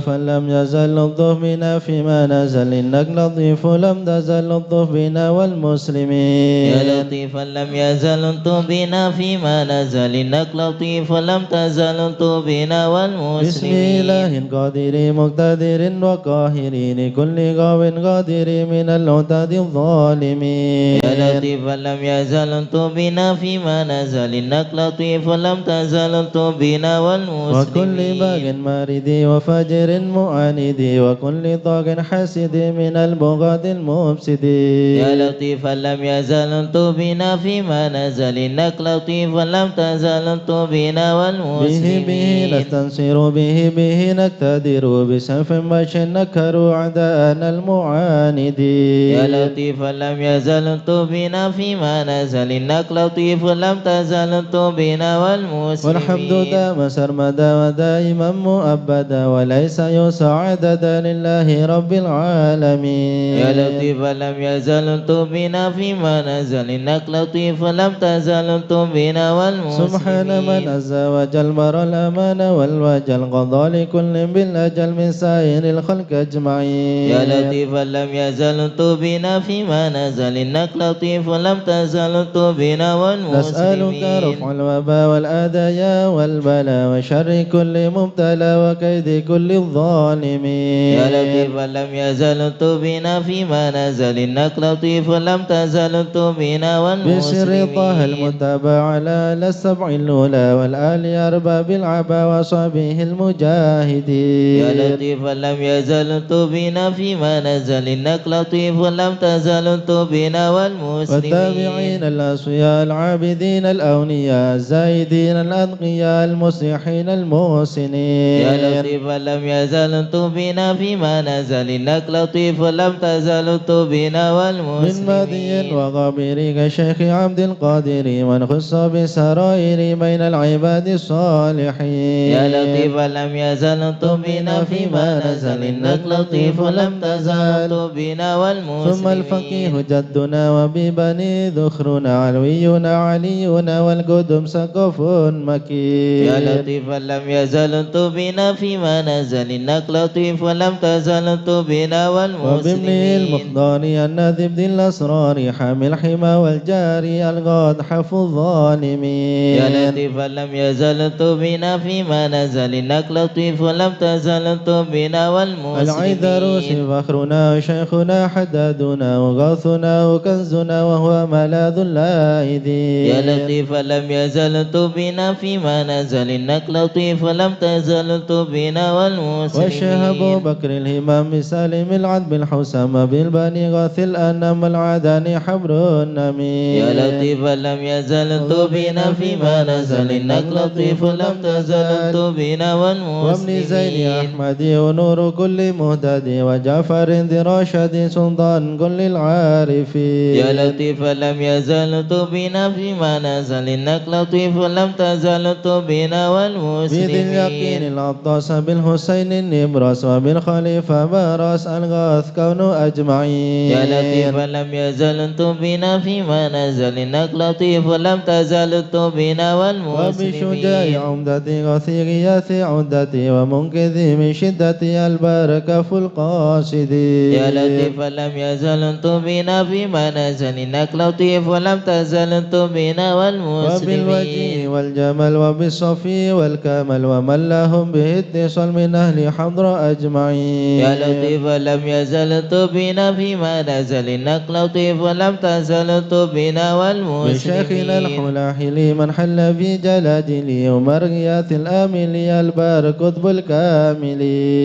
لطيفا لم يزل لطف بنا فيما نزل إنك لطيف لم تزل لطف بنا والمسلمين يا لطيفا لم يزل لطف بنا فيما نزل إنك لطيف لم تزل لطف بنا والمسلمين بسم إله قادر مقتدر وقاهر لكل غاو قادر من العتاد الظالمين يا لطيفا لم يزل لطف بنا فيما نزل إنك لطيف لم تزل لطف بنا والمسلمين وكل باغ مارد وفاجر معاند وكل طاغ حاسد من البغاة المفسدين يا لطيفا لم يزل لطف بنا فيما نزل إنك لطيف لم تزل لطف بنا والمسلمين به نستنصر به نقتدر بسيف بش نكر أعداءنا المعاندين يا لطيفا لم يزل لطف بنا فيما نزل إنك لطيف لم تزل لطف بنا والمسلمين والحمد دام سرمدا ودائما مؤبدا وليس يساعدد لله رب العالمين يا لطيفا لم يزل لطف بنا فيما نزل إنك لطيف لم تزل لطف بنا والمسلمين سبحان من عز وجل بر الأمان والوجل قضى لكل بالأجل من سائر الخلق أجمعين يا لطيفا لم يزل لطف بنا فيما نزل إنك لطيف لم تزل لطف بنا والمسلمين نسألك رفع الوباء والآدايا والبلاء وشر كل مبتلى وكيد كل الظالمين يا لطيفا لم يزل لطف بنا فيما نزل إنك لطيف لم تزل لطف بنا والمسلمين بسر طه المتبع على السبع الأولى والآل أرباب العبا وصحبه المجاهدين يا لطيفا لم يزل لطف بنا فيما نزل إنك لطيف لم تزل لطف بنا والمسلمين والتابعين الأصفياء العابدين الأولياء الزاهدين الأتقياء المصلحين المحسنين يا لطيفا لم يزل لطف بنا فيما نزل إنك لطيف لم تزل لطف بنا والمسلمين من مدي وغابر كشيخ عبد القادر من خص بسرائر بين العباد الصالحين يا لطيفا لم يزل لطف بنا فيما نزل إنك لطيف لم تزل لطف بنا والمسلمين ثم الفقيه جدنا وببني ذخرنا علوينا علينا والقدم سقف مكين يا لطيفا لم يزل لطف بنا فيما نزل إنك لطيف ولم تزل لطف بنا والمسلمين وبابن المخضار النذب ذي الأسرار حامي الحمى والجاري الغاد حف الظالمين يا لطيفا لم يزل لطف بنا فيما نزل إنك لطيف ولم تزل لطف بنا والمسلمين العيدروس فخرنا وشيخنا حدادنا وغوثنا وكنزنا وهو ملاذ اللاهدين يا لطيفا لم يزل لطف بنا فيما نزل إنك لطيف ولم تزل لطف بنا والمسلمين وشهب بكر الهمام بسالم العذب الحسام بالبني غاث الأنام العداني حبر النميم يا لطيفا لم يزل لطف بنا فيما نزل إنك لطيف ولم تزل لطف بنا والمسلمين وابن زين أحمدي ونور كل مهتدي وجعفر ذي راشد سلطان كل العارفين يا لطيفا لم يزل لطف بنا فيما نزل إنك لطيف ولم تزل لطف بنا والمسلمين بذي اليقين العطاس بالحسين النبرس وبالخليفة باراس الغاث كون أجمعين يا لطيفا لم يزل لطف بنا فيما نزل إنك لطيف ولم تزل لطف بنا والمسلمين وبشجاع عمدتي غثي غياثي عدتي ومنقذي من شدتي البركة في القاصدين يا لطيفا لم يزل لطف بنا فيما نزل إنك لطيف ولم تزل لطف بنا والمسلمين وبالوجه والجمال وبالصفي والكمال ومن لهم به اتصال من أهل حضر أجمعين يا لطيفا لم يزل لطف بنا فيما نزل إنك لطيف ولم تزل لطف بنا والمسلمين بشيخنا الحلاحل من حل في جلاجلي ومرغيات الآمل البار قطب الكامل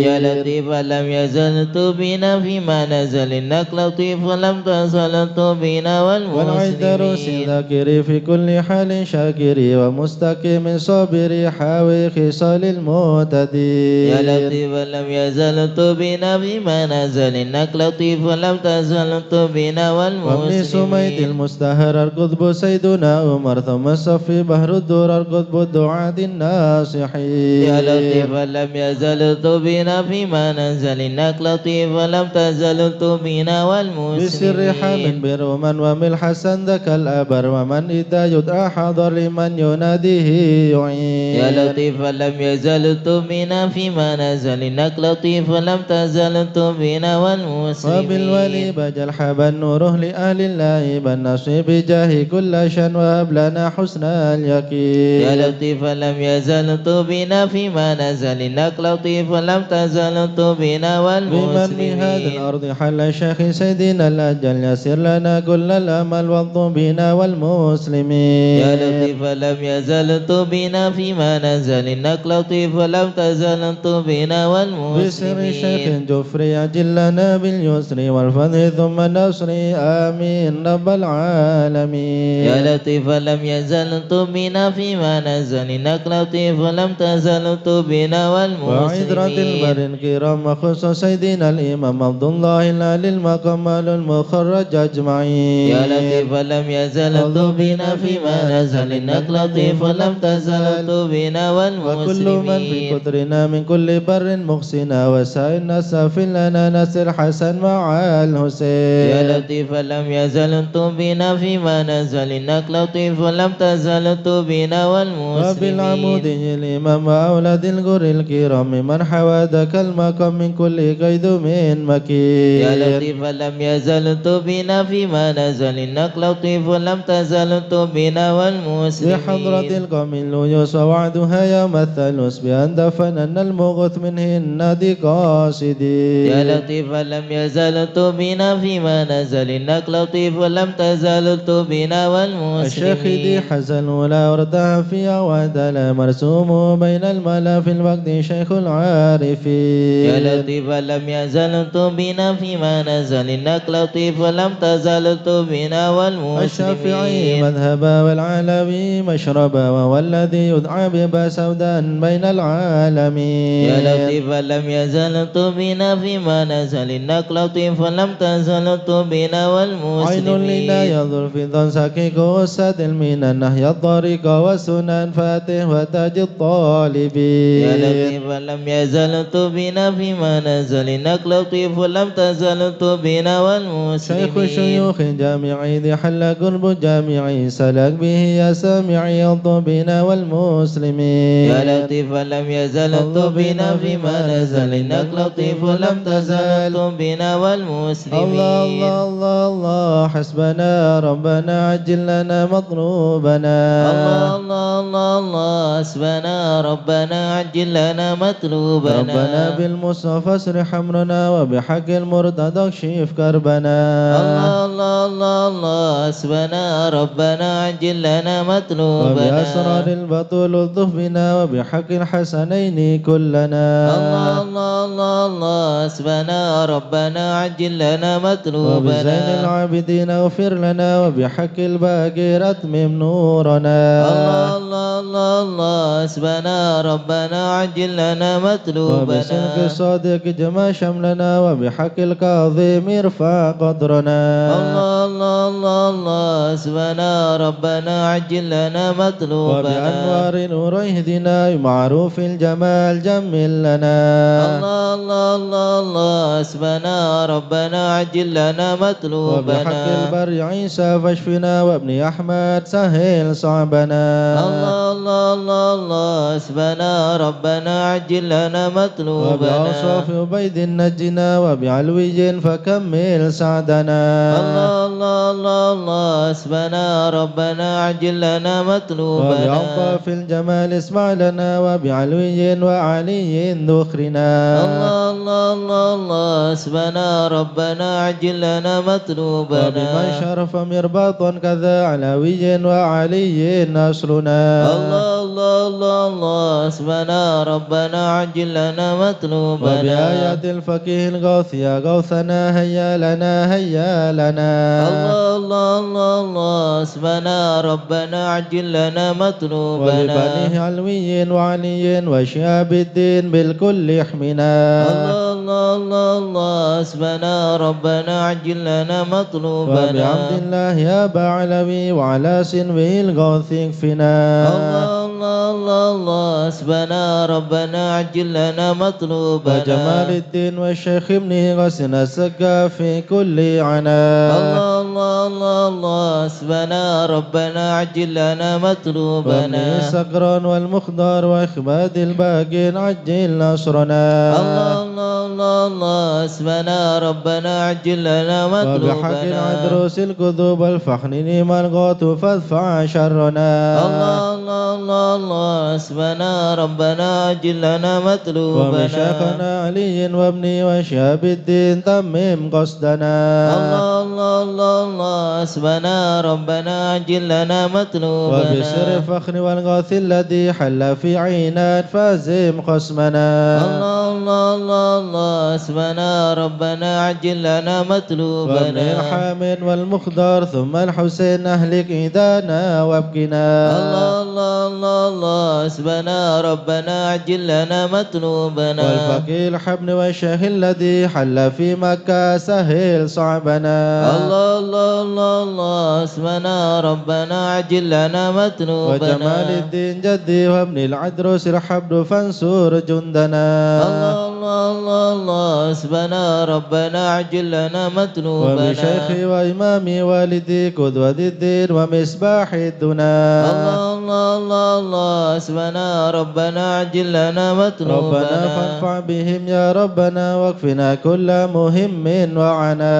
يا لطيفا لم يزل لطف بنا فيما نزل إنك لطيف ولم تزل لطف بنا والعيدروس والمسلمين ذاكري في كل حال شاكري ومستقيم صابري حاوي خصال المهتدي يا لطيفا لم يزل لطف بنا فيما نزل إنك لطيف ولم تزل لطف بنا وابن سميد والمسلمين المستهر القطب سيدنا عمر ثم الصفي بحر الدور القطب الدعاة الناصحين يا لطيفا لم يزل لطف بنا فيما نزل إنك لطيف ولم تزل لطف بنا والمسلمين بسر حام برومن ومن حسن ذاك الأبر ومن إذا يدعى حضر لمن يناديه يعين يا لطيفا لم يزل لطف بنا فيما نزل إنك لطيف ولم تزل تبنا والمسلمين وبالولي بجل حب النوره لأهل الله بالنصر بجاه كل شان وهب لنا حسن اليقين يا لطيف لم يزل تبنا فيما نزل إنك لطيف ولم تزل تبنا بمن من هذه والمسلمين الأرض حل الشيخ سيدنا الأجل يسر لنا كل الأمل والطبنا والمسلمين يا لطيف لم يزل تبنا فيما نزل إنك لطيف ولم تزل تبنا بسر الشيخ والمسلمين جفري أجل لنا باليسر والفضل ثم النصر آمين رب العالمين يا لطيف لم يزل تبنا فيما نزل إنك لطيف ولم تزل تبنا وعذرة البر والمسلمين الكرام وخصوص سيدنا الإمام عبد الله العلي المكمل المخرج أجمعين يا لطيف لم يزل تبنا فيما نزل إنك لطيف ولم تزل تبنا وكل من في والمسلمين قدرنا من كل بر مخسنا وسائل الناس في لنا نسر حسن مع يا الحسين لطيف لم يزل تبنا فيما نزل إنك لطيف ولم تزل تبنا وبالعمود والمسلمين الإمام وأولاد الغر الكرام من حوادك المقام من كل قيد من مكين يا لطيف لم يزل تبنا فيما نزل إنك لطيف ولم تزل تبنا لحضرة والمسلمين القوم الليوس وعدها يوم الثالوث بأن دفننا المغث منهن دي قاصدين يا لطيف لم يزل تبنا فيما نزل إنك لطيف ولم تزل تبنا الشيخ دي والمسلمين حسن ولا وردها فيها ودل مرسوم بين الملا في الوقت شيخ العارفين يا لطيف لم يزل تبنا فيما نزل إنك لطيف ولم تزل تبنا الشافعي والمسلمين مذهبا والعلوي مشربا وهو الذي يدعى ببا سودا بين العالمين يا لطيف لم يزل تبنا فيما نزل إنك لطيف ولم تزل تبنا عين لنا والمسلمين يظهر في ظن سكيك وسد المنن نهي الطريق وسنن فاتح وتاج يا الطالبين لطيف لم يزل تبنا فيما نزل إنك لطيف ولم تزل تبنا شيخ والمسلمين شيوخ جامعي ذي حل قرب جامعي سلك به يا سامعي الطبنا والمسلمين يا لطيف لم يزل تبنا فيما نزل إنك لطيف ولم تزل تبنا والمسلمين الله الله الله الله حسبنا ربنا عجل لنا مطلوبنا الله الله الله الله حسبنا ربنا عجل لنا مطلوبنا ربنا بالمصطفى اسرح امرنا وبحق المرتضى اكشف كربنا الله الله الله الله حسبنا ربنا عجل لنا مطلوبنا وبأسرار البطول الطف بنا وبحق الحسنين كلنا الله الله الله الله حسبنا ربنا عجل لنا مطلوبنا وبزين العابدين اغفر لنا وبحق الباقر اتمم نورنا الله الله الله الله حسبنا ربنا عجل لنا مطلوبنا وبسلك الصادق جمع شملنا وبحق الكاظم ارفع قدرنا الله الله الله الله حسبنا ربنا عجل لنا مطلوبنا وبأنوار نور اهدنا بمعروف الجمال جمل لنا الله الله الله الله حسبنا ربنا عجل لنا مطلوبنا وبحق البر عيسى فاشفنا وابن أحمد سهل صعبنا الله الله الله الله حسبنا ربنا عجل لنا مطلوبنا وبأوصاف عبيد نجنا وبعلوي فكمل سعدنا الله الله الله الله حسبنا ربنا عجل لنا مطلوبنا وبألطاف الجمال اسمع لنا وبعلوي وعلي ذخرنا الله الله الله الله حسبنا ربنا عجل لنا مطلوبنا وبمن شرف مرباطا كذا علوي وعلي نصرنا الله الله الله الله حسبنا ربنا عجل لنا مطلوبنا وبآيات الفقيه الغوث يا غوثنا هيا لنا هيا لنا الله الله الله الله حسبنا ربنا عجل لنا مطلوبنا ولبنيه علوي وعلي وشهاب الدين بالكل يحمنا الله الله الله الله حسبنا ربنا عجل لنا مطلوبنا وبعبد الله يا أبا علوي وعلى سنوه الغوث يكفنا الله الله الله الله حسبنا ربنا عجل لنا مطلوبنا وجمال الدين والشيخ ابن غسن السقا في كل عنا الله الله الله الله حسبنا ربنا عجل لنا وابن مطلوبنا سكران والمخدار وإخباد الباقين عجل نصرنا الله الله الله الله حسبنا ربنا عجل لنا وبحق مطلوبنا العدروس الكذوب والفحن نيم الغوث فادفع شرنا الله الله الله الله حسبنا ربنا عجل لنا مطلوبنا وبشيخنا علي وابني وشهاب الدين تمم قصدنا الله الله الله الله حسبنا ربنا عجل لنا مطلوبنا وبسر الفخر والغوث الذي حل في عينات فازم خصمنا الله الله الله الله حسبنا ربنا عجل لنا وابن مطلوبنا الحامد والمخدار ثم الحسين أهلك إيدانا وابكنا الله الله الله الله حسبنا ربنا عجل لنا مطلوبنا والفقيه الحبن والشيخ الذي حل في مكة سهل صعبنا الله الله الله الله حسبنا ربنا عجل لنا مطلوبنا وجمال الدين جدي وابن العدروس الحبد فانصر جندنا الله الله الله الله حسبنا ربنا عجل لنا مطلوبنا وبشيخي وإمامي والدي قدوة الدين ومصباح الدنا الله الله الله الله حسبنا ربنا عجل لنا مطلوبنا ربنا فانفع بهم يا ربنا واكفنا كل مهم وعنا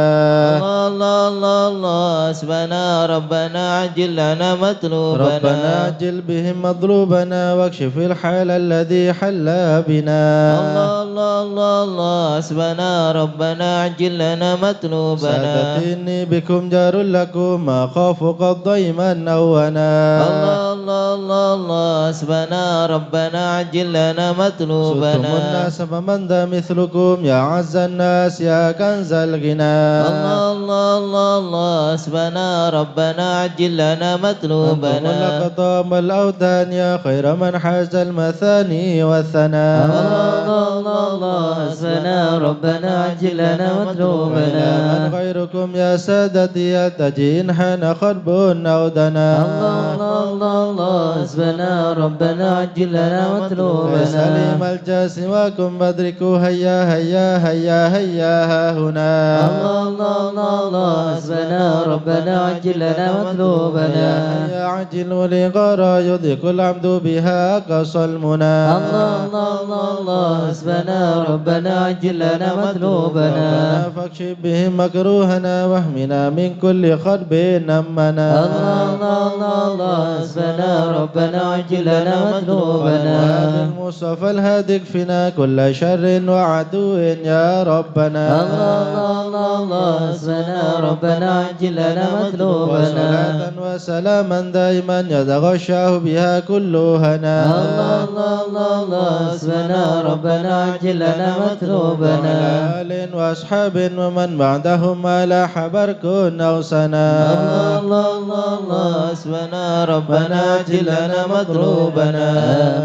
الله الله الله الله حسبنا ربنا عجل لنا مطلوبنا ربنا عجل بهم مطلوبنا واكشف الحال الذي حل بنا الله الله الله الله حسبنا ربنا عجل لنا مطلوبنا سادتي إني بكم جار لكم ما خاف قد ضيما أونا الله الله الله الله حسبنا ربنا عجل لنا ستم مطلوبنا الناس فمن ذا مثلكم يا عز الناس يا كنز الغنى الله الله الله الله حسبنا ربنا عجل لنا أنتم مطلوبنا الأقطام والأوثان يا خير من حاز المثاني والثناء الله الله الله حسبنا ربنا عجل لنا وإلى مطلوبنا من غيركم يا سادتي يلتجي إن حان خرب أو دنا الله الله الله الله حسبنا ربنا عجل لنا يا مطلوبنا سليم الجاس سواكم بدركوا هيا هيا هيا هيا ها هنا الله الله الله الله حسبنا ربنا عجل لنا مطلوبنا يا عجل لغرا يضيق العبد بها أقصى المنى الله الله الله الله حسبنا ربنا عجل لنا مطلوبنا ربنا فاكشف بهم مكروهنا واحمنا من كل خرب نمنا الله الله الله الله حسبنا ربنا عجل لنا مطلوبنا وهذا المصطفى الهادي اكفنا كل شر وعدو يا ربنا الله الله الله الله حسبنا ربنا عجل لنا مطلوبنا وصلاة وسلاما دائما يتغشاه بها كل هنا الله الله الله الله حسبنا ربنا عجل لنا مطلوبنا وعلى آل وأصحاب ومن بعدهم على حبرك أو سنا الله الله الله الله حسبنا ربنا عجل لنا مطلوبنا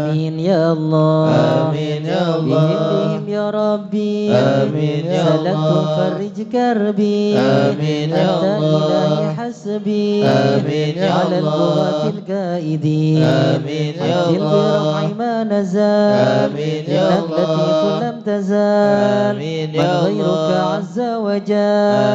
آمين يا الله آمين يا الله. بهم يا ربي آمين يا سلكت الله. فرج كربي آمين يا أنت الله. إلهي حسبي آمين يا على الله. القوات الكائدين آمين يا عجل الله. برفع ما نزال آمين يا إنك الله. لطيف لم تزال آمين من يا غيرك الله. عز وجل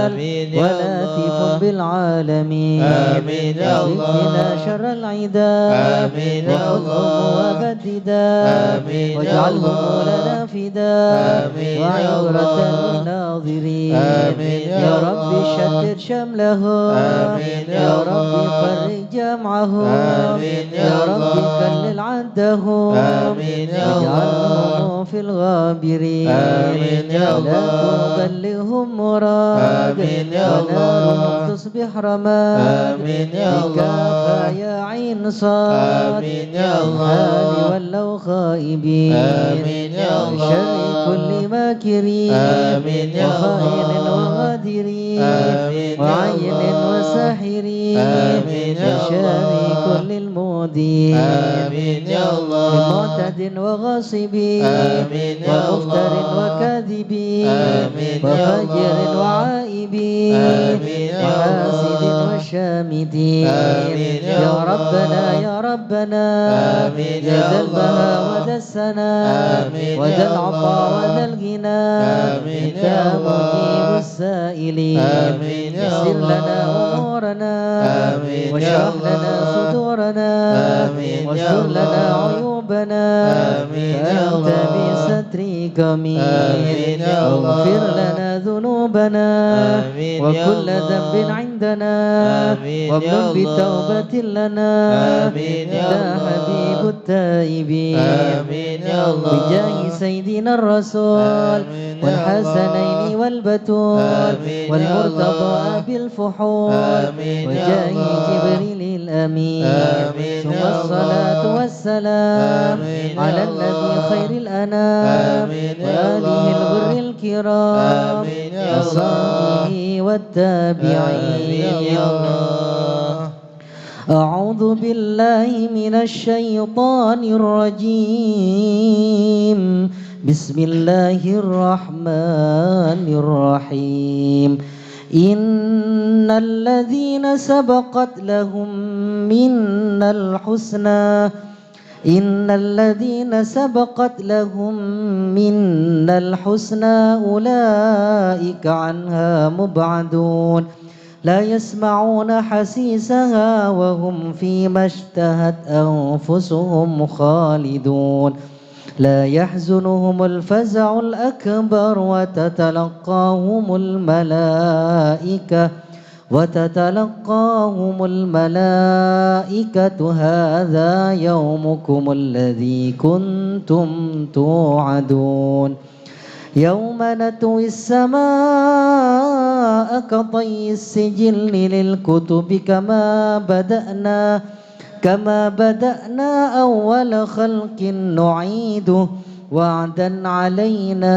آمين يا ولطيف الله. بالعالمين آمين يا الله. اكفنا شر العداء آمين يا الله. وبددا آمين يا واجعلهم الله. لنا فداء آمين يا وعبرة الله. للناظرين آمين يا يا الله. رب شتت شملهم آمين يا يا رب الله. فرج جمعهم آمين يا يا رب الله. كلل عدهم آمين يا واجعلهم في الغابرين آمين يا ولا الله. تبلغهم مراد آمين يا ونارهم الله. تصبح رماد آمين يا الله. بكافى يا عين صاد آمين يا الله. الحال ولوا خائبين آمين يا الله. شر كل ماكرين آمين يا وخائن الله. وغادرين آمين يا وعين الله. وساحرين آمين يا وشر الله. كل المؤمنين مودين آمين يا من الله معتد وغاصب آمين يا ومفتر الله وكاذب آمين يا وفاجر الله وعائب آمين يا وحاسد الله وشامت آمين يا يا الله ربنا يا ربنا آمين يا يا ذا البهاء الله وذا السناء آمين وذا يا العطاء الله وذا الغنى آمين أنت يا مجيب الله السائلين آمين يا يسر لنا الله أمورنا آمين يا واشرح لنا الله صدورنا آمين يا واستر لنا الله عيوبنا آمين يا فأنت الله بسترك أمين آمين يا الله اغفر لنا ذنوبنا آمين يا وكل الله ذنب عندنا آمين يا وابن الله بتوبة لنا آمين يا أنت الله حبيب التائبين آمين يا الله بجاه سيدنا الرسول آمين يا والحسنين والبتول آمين يا والمرتضى الله بالفحول آمين يا وجاه الله جبريل الأمين آمين ثم يا الصلاة الله والسلام آمين يا على الله النبي خير الأنام آمين يا وآله الله الغر الكرام آمين يا الله وصحبه والتابعين آمين يا الله أعوذ بالله من الشيطان الرجيم بسم الله الرحمن الرحيم إن الذين سبقت لهم منا الحسنى إن الذين سبقت لهم منا الحسنى أولئك عنها مبعدون لا يسمعون حسيسها وهم فيما اشتهت أنفسهم خالدون لا يحزنهم الفزع الأكبر وتتلقاهم الملائكة هذا يومكم الذي كنتم توعدون يوم نطوي السماء كطي السجل للكتب كما بدأنا أول خلق نعيده وعدا علينا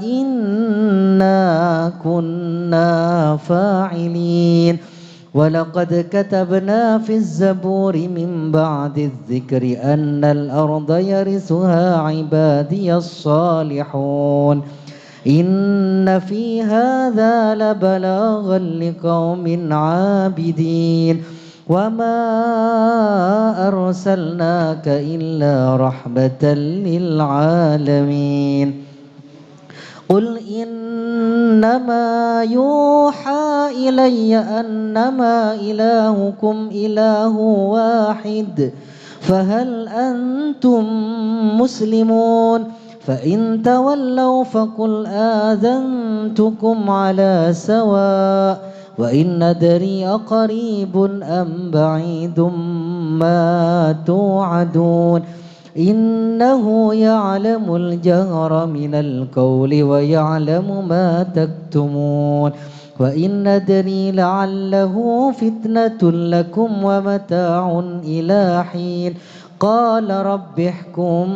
إنا كنا فاعلين ولقد كتبنا في الزبور من بعد الذكر أن الأرض يرثها عبادي الصالحون إن في هذا لبلاغا لقوم عابدين وما أرسلناك إلا رحمة للعالمين قل إنما يوحى إلي أنما إلهكم إله واحد فهل أنتم مسلمون فإن تولوا فقل آذنتكم على سواء وإن ندري أقريب أم بعيد ما توعدون إنه يعلم الجهر من القول ويعلم ما تكتمون وإن ندري لعله فتنة لكم ومتاع إلى حين قال رب احكم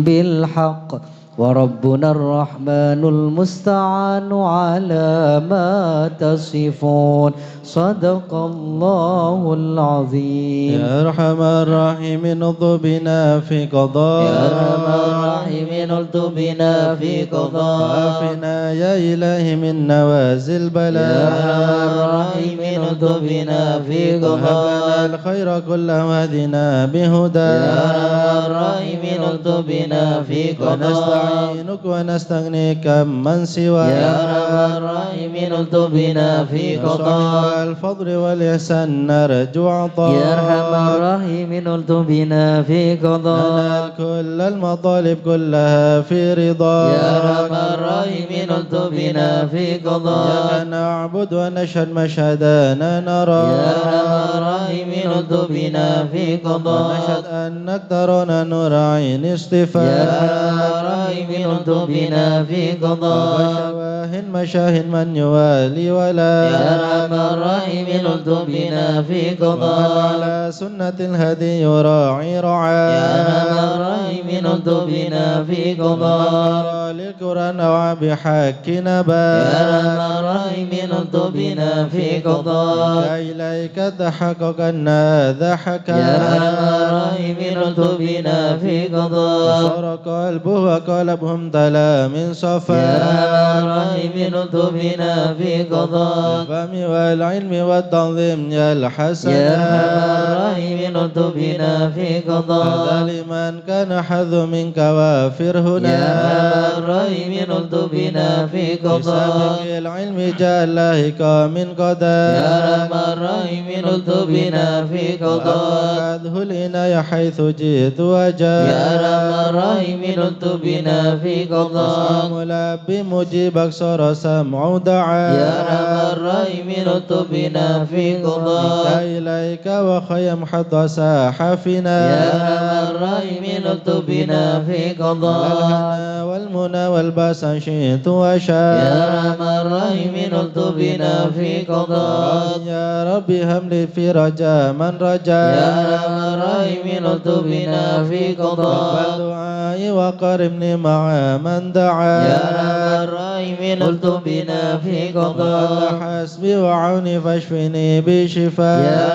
بالحق وربنا الرحمن المستعان على ما تصفون صدق الله العظيم يا أرحم الراحمين اطلب بنا في قضاء يا أرحم الراحمين الطف بنا في قضاء وعافنا يا إلهي من نوازل البلاء يا أرحم الراحمين الطف بنا في وهب لنا قضاء الخير كله واهدنا بهدى يا أرحم الراحمين الطف بنا في قضاء ونستعينك ونستغنيك من سواك يا أرحم الراحمين الطف بنا في قضاء الفضل والإحسان نرجو عطاء يا أرحم الراحمين الطف بنا في قضاء ننال كل المطالب كلها في رضا يا أرحم الراحمين الطف بنا في قضاء إياك نعبد ونشهد مشهدنا نرى يا أرحم الراحمين الطف بنا في قضاء ونشهد أنك ترانا نور عين اصطفاء يا رحيم الطف بنا في قضاء وشواهن مشاهن من يوالي ولا يا رحم الرحيم الطف بنا في ومن قضاء على سنة الهدي يراعي رعاه يا رحم الرحيم الطف بنا في قضاء للقرآن وبحق نبات يا رحم الرحيم الطف بنا في قضاء إليك تحقق أن ذا حكى يا رحم الرحيم الطف بنا في قضاء وصار قلبه وقلبهم تلا من صفا يا رحم الرحيم الطف بنا في قضاء الفهم والعلم والتنظيم يا الحسن يا رحم الرحيم الطف بنا في قضاء هذا لمن كان حظ منك وافر هنا يا رحم الرحيم الطف بنا في قضاء بسابق العلم جاء الله من قدر يا رحم الرحيم الطف بنا في قضاء أخذه الإناية حيث جئت وجاء يا رحم الرحيم الطف بنا في قضاء ملبي مجيبك صار سمع دعاء يا رحم الرحيم الطف بنا في قضاء إليك وخيم حتى ساح فينا يا رحم الرحيم الطف بنا في قضاء الهنا والمنى والباس شئت وشاء يا رحم الرحيم الطف بنا في قضاء يا ربي هملي في رجاء من رجاء يا رحم الرحيم الطف بنا في قضاء دعائي وقربني مع من دعا يا رحم الرحيم الطف بنا في قضاء حسبي وعوني فاشفني بشفاء يا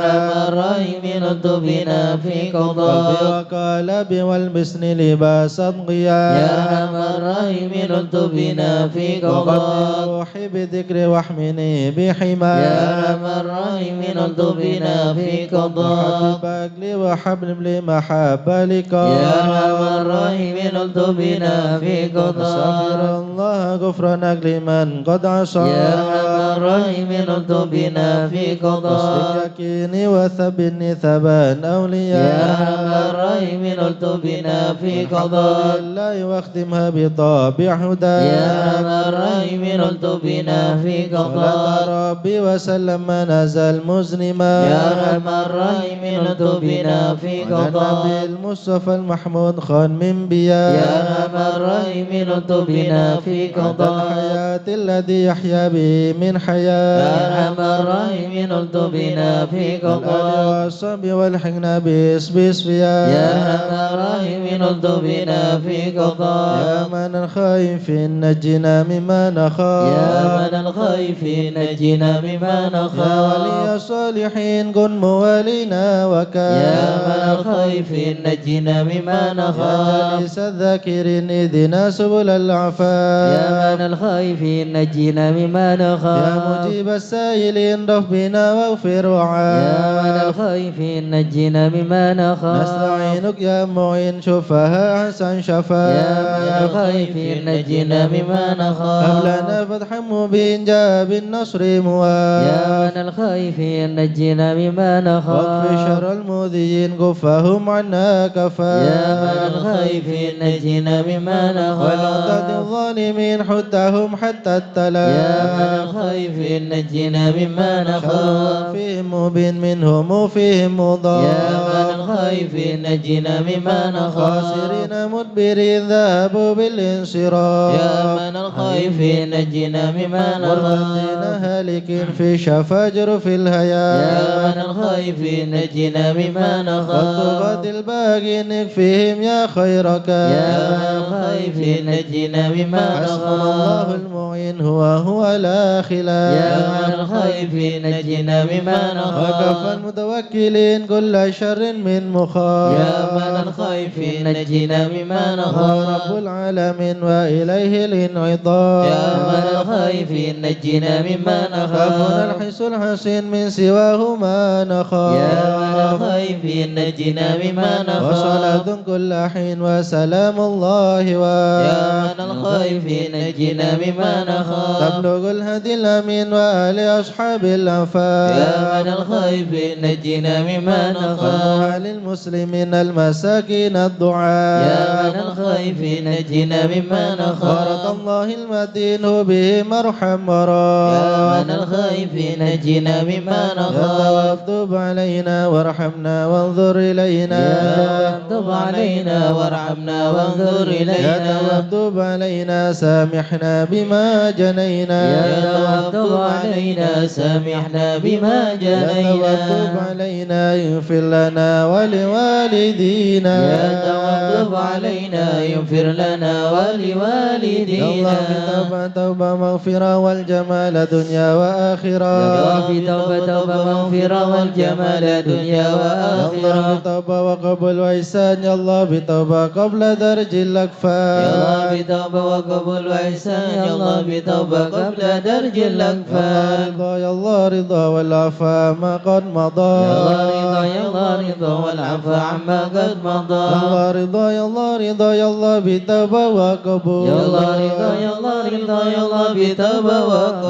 رحم الرحيم الطف بنا في قضاء قلبي وقلبي والبسني لباسا ضياء يا رحم الرحيم الطف بنا في قضاء روحي بذكري واحمني بحماية يا رحم الرحيم الطف بنا في قضاء حبك لي وحبل لي محبة لقاء يا رحم الرحيم الطف بنا في قضاء استغفر الله غفرانك لمن قد عصى يا رحم الرحيم الطف بنا في قضاء يقيني وثبتني ثبات أولياء يا رحم الرحيم الطف بنا في قضاء الله واختمها بطابع هدى يا رحم الرحيم الطف بنا في قضاء ربي وسلم ما نزل مزنما يا رحم الرحيم الطف بنا في قضاء النبي المصطفى المحمود خان من بيا يا رحم الرحيم الطف بنا في قضاء الحياة الذي يحيا به من حياة يا رحم الرحيم الطف بنا في قضاء والصبي والحقنا باسبيا يا رحم الرحيم الطف بنا في قضاء يا من الخائف نجنا مما نخاف يا من الخائفين نجنا مما يا نخاف ولي الصالحين كن موالينا وكان يا من الخائفين نجنا مما يا نخاف جليس الذاكرين اهدنا سبل العفاف يا من الخائفين نجينا مما يا نخاف مجيب السائلين رف بنا واغفر يا من وعاف الخائفين نجينا مما نخاف نستعينك يا معين شفاها حسن شفاء يا من الخائفين نجينا مما هب نخاف لنا فتحا مبين جاء بالنصر يا مواف من الخائفين نجينا مما واكفي نخاف شر المؤذيين كفهم عنا كفا يا من الخائفين نجينا مما والعدد نخاف الظالمين حدهم حتى التلا يا من الخائفين نجينا مما شر نخاف فيهم مبين منهم وفيهم مضاف يا من الخائفين نجينا مما نخاف خاسرين مدبرين ذهبوا بالانصراف يا من الخائفين نجنا مما والذين نخاف هالكين في شفاجر في الهيا يا من الخائفين نجنا مما والطغاة نخاف الباغين نكفيهم يا خيرك يا من الخائفين نجنا مما حسبنا الله نخاف المعين هو لا خلاف يا من الخائفين نجنا مما وكفى نخاف المتوكلين كل شر من مخاف يا من الخائفين نجنا مما هو رب نخاف العالمين وإليه الانعطاف يا من الخائفين نجنا مما خافنا نخاف الحس الحسين من سواه ما نخاف يا من الخائفين نجنا مما نخاف وصلاة كل حين وسلام الله يا من الخائفين نجنا مما نخاف تبلغ الهدي الأمين وآل أصحاب الأنفاس يا من الخائفين نجنا مما نخاف للمسلمين المساكين الدعاء يا من الخائفين نجنا مما ورد نخاف الله المدين هو به مرحم ورا يا من الخائفين نجنا مما نخاف واكتب علينا وارحمنا وانظر إلينا يا تب علينا علينا وارحمنا وانظر يا إلينا تواب تب علينا سامحنا بما جنينا يا تواب تب علينا سامحنا بما يا جنينا تواب تب علينا يغفر لنا ولوالدينا يا تواب تب علينا يغفر لنا يا ولوالدينا الله توبة مغفرة والجمال دنيا وآخرة يا رب توبة مغفرة والجمال دنيا يا الله وآخرة بتوبة وقبول وإحسان يا الله بتوبة قبل درج الأكفان يا الله بتوبة وقبول وإحسان يا الله بتوبة قبل درج يا الأكفان الله يا الله رضا والعفا ما قد مضى يا الله رضا يا الله رضا والعفو عما قد مضى يا الله رضا يا الله رضا يا الله بتوبة وقبول يا الله رضا يا الله رضا يا الله بتوبة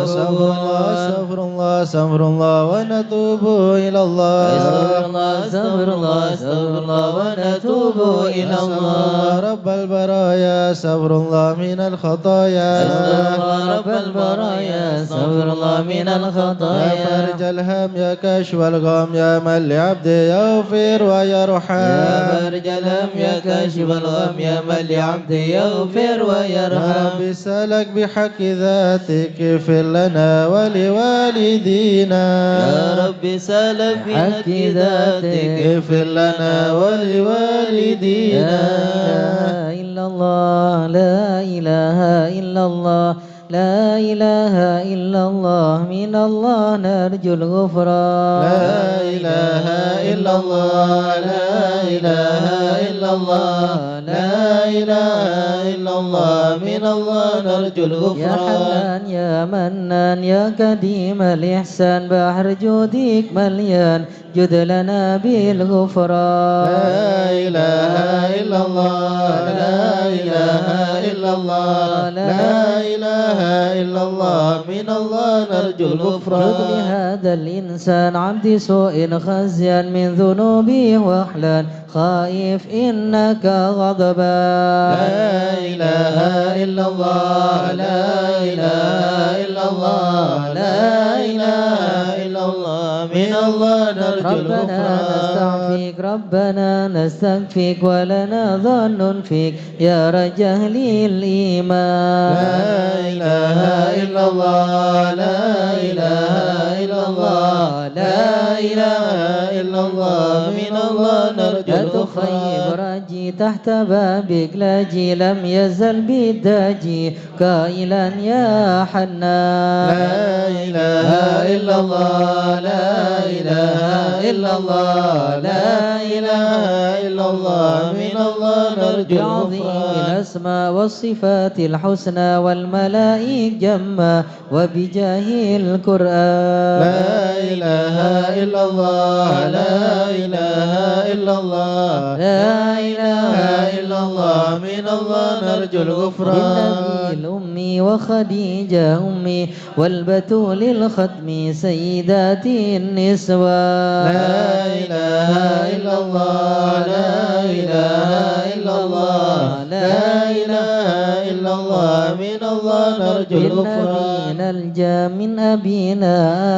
أستغفر الله وقبول أستغفر الله أستغفر الله ونتوب إلى الله أستغفر الله أستغفر الله أستغفر الله ونتوب إلى الله رب البرايا أستغفر الله من الخطايا أستغفر الله رب البرايا أستغفر الله من يا الخطايا فارج الهم يا كشف الغم يا من لعبده يغفر ويرحم يا فارج الهم يا كاشف الغم يا من لعبده يغفر يا ويرحم رب سألك بحق ذاتك اغفر لنا ولوالدينا يا رب سالك بحق ذاتك اغفر لنا ولوالدينا لا إله إلا الله لا إله إلا الله لا إله إلا الله من الله نرجو الغفران لا إله إلا الله لا إله إلا الله لا إله إلا الله من الله نرجو يا الغفران حنان يا منان يا قديم الإحسان بحر جودك مليان جد لنا بالغفران لا إله إلا الله لا إله إلا الله لا إله إلا الله من الله نرجو جد الغفران لهذا الإنسان عبد سوء خزيا من ذنوبه وأحلان خائف إنك غضبان لا إله إلا الله لا إله إلا الله لا إله إلا الله من الله نرجو ربنا الغفران نستعفيك ربنا نستغفرك ولنا ظن فيك يا رجال الإيمان لا إله إلا الله لا إله إلا الله لا إله إلا الله من الله نرجو لا تخيب الغفران راجي تحت بابك لاجي لم يزل بالداجي قائلا يا حنان لا إله إلا الله لا إله إلا الله لا إله إلا الله من الله نرجو بعظيم الغفران الأسماء والصفات الحسنى والملائك جمّا وبجاه القرآن لا إله إلا الله لا إله إلا الله لا إله إلا الله من الله نرجو الغفران بالنبي الأمي وخديجة أمي والبتول الختم سيدات النسوان لا إله إلا الله لا إله إلا الله لا إله إلا الله من الله نرجو الغفران بالنبينا الجام من أبينا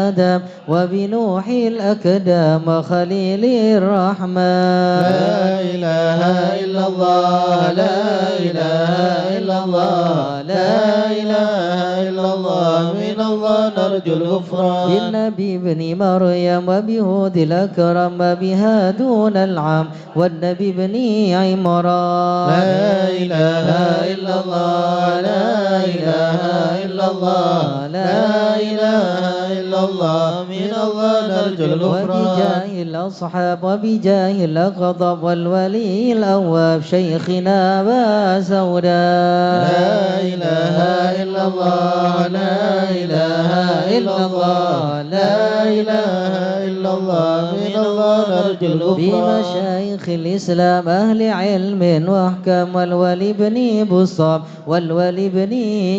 آدم وبنوح الأكدام خليل الرحمن لا إله إلا الله لا إله إلا الله لا إله إلا الله من الله نرجو الغفران بالنبي ابن مريم وبهود الأكرم وبهادون العام والنبي ابن عمران لا إله إلا الله لا إله إلا الله لا إله إلا الله من الله نرجو الغفران وبجاه الأصحاب وبجاه الأغضب والولي الأواب شيخنا أبا سوداء لا إله إلا الله لا إله إلا الله لا إله إلا الله من الله نرجو الغفران بمشايخ الإسلام أهل علم وأحكام والولي بن بصام والولي بن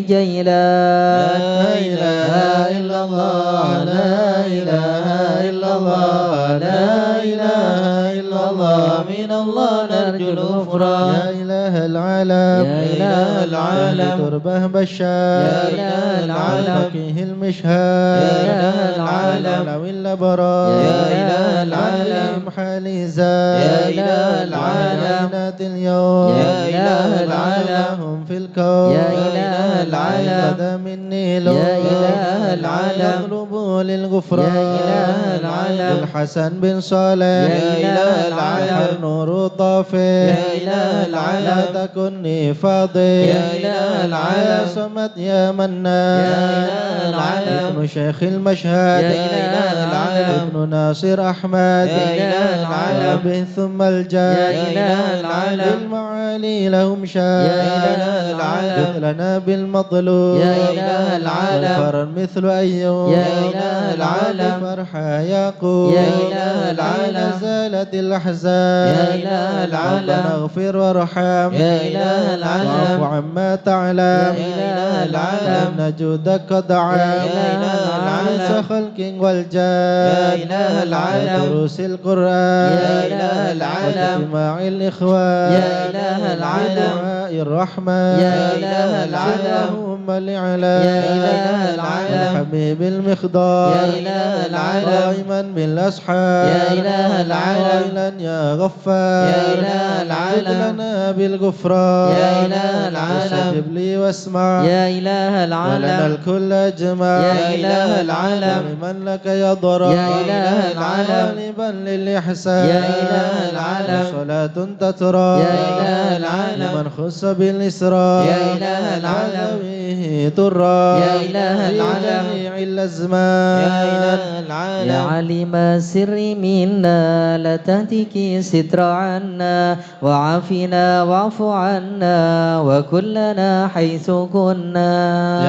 جيلان لا إله إلا الله لا إله إلا الله لا إله إلا الله من الله نرجو الغفران لا إله العالم يا إله العالم تربه بشار يا إله العالم فقيه المشهاد يا إله العالم علوي الأبرار يا إله العالم حالي زاد يا إله العالم عينات اليوم يا إله العالم هم في الكون يا إله العالم قدم النيل يا إله العالم يغلب للغفران يا إله العالم الحسن بن صالح يا إله العالم نور طافي يا إله العالم لا تكن فاضي يا إله العالم يا صمد يا منان يا إله العالم ابن شيخ المشهد يا إله العالم ابن ناصر أحمد يا إله العالم به ثم الجاد يا إله العالم بالمعالي لهم شان يا إله العالم مثلنا بالمطلوب يا إله العالم والفرن مثل أيوب يا إله العالم فرحة يعقوب يا إله العالم زالت الأحزان يا إله العالم ربنا اغفر وارحم يا إله العالم واعف عما تعلم يا إله العالم إن جودك قد عام يا إله العالم خلق والجان يا إله العالم دروس القرآن يا إله العالم واجتماع الإخوان يا إله العالم دعاء الرحمن يا إله العالم اللهم الإعلام يا إله العالم الحبيب المخدار يا إله العالم قائما بالأصحاب يا إله العالم قائلا يا غفار يا إله العالم زد لنا بالغفران يا إله العالم استجب لي واسمع يا إله ولنا العالم الكل أجمع يا إله العالم ولمن لك يضرع يا إله العالم غالبا للإحسان يا إله العالم صلاة تترى يا إله العالم لمن خص بالإسراء يا إله العالم وذويه ترى يا إله في العالم جميع الأزمان يا إله العالم يا علم السر منا لا تهتك ستر عنا وعافنا واعف عنا وكلنا حيث كنا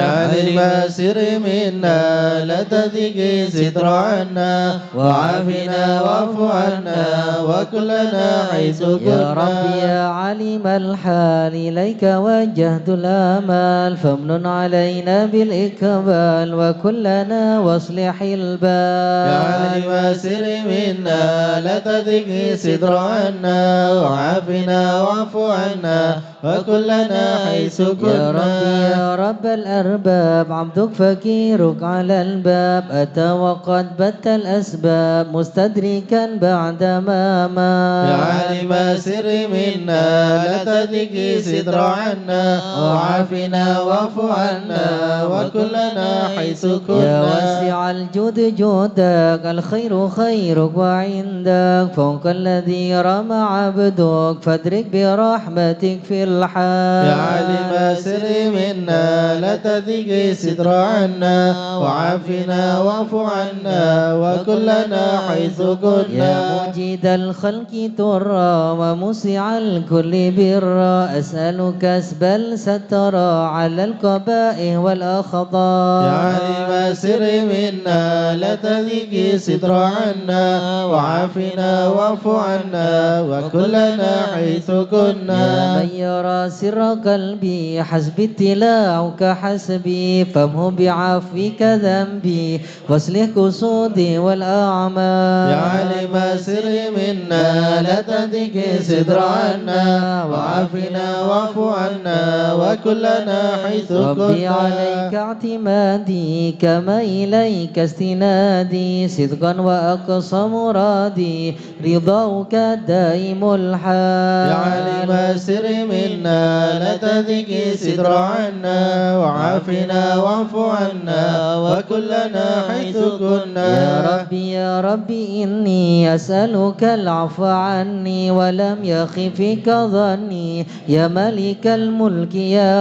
يا علم السر منا لا تذيك ستر عنا وعافنا واعف عنا وكلنا حيث كنا يا رب يا عليم الحال إليك وجهت الآمال فامنن علينا بالإقبال وكلنا واصلح البال يا علم السر منا لا تذيك ستر عنا وعافنا واعف عنا وكلنا حيث كنا يا رب يا رب الأرباب عبدك فكيرك على الباب أتى وقد بت الأسباب مستدركا بعدما ما يا عالم السر منا لا تذيك ستر عنا وعافنا واعف عنا وكلنا حيث كنا يا واسع الجود جودك الخير خيرك وعندك فوق الذي رمى عبدك فادرك برحمتك في الحال يا عالم السر منا لا تذيك ستر عنا وعافنا واعف عنا وكلنا حيث كنا يا مجيد الخلق ترى ومسع الكل برا أسألك كسب الستر على القبائح والأخطاء يا عالم السر منا لا تذيك ستر عنا وعافنا واعف عنا وكلنا حيث كنا يا من يرى سر قلبي حسبي اتلاعك حسبي فامه بعفوك ذنبي واصلح قصودي والأعمال يا عالم السر منا لا تذيك ستر عنا وعافنا واعف عنا وكلنا حيث ربي كنا عليك اعتمادي كما إليك استنادي صدقا وأقصى مرادي رضاك دائم الحال يا عالم السر منا لا تذيك ستر عنا وعافنا واعف عنا وكلنا حيث كنا يا ربي يا ربي إني أسألك العفو عني ولم يخفك ظني يا ملك الملك يا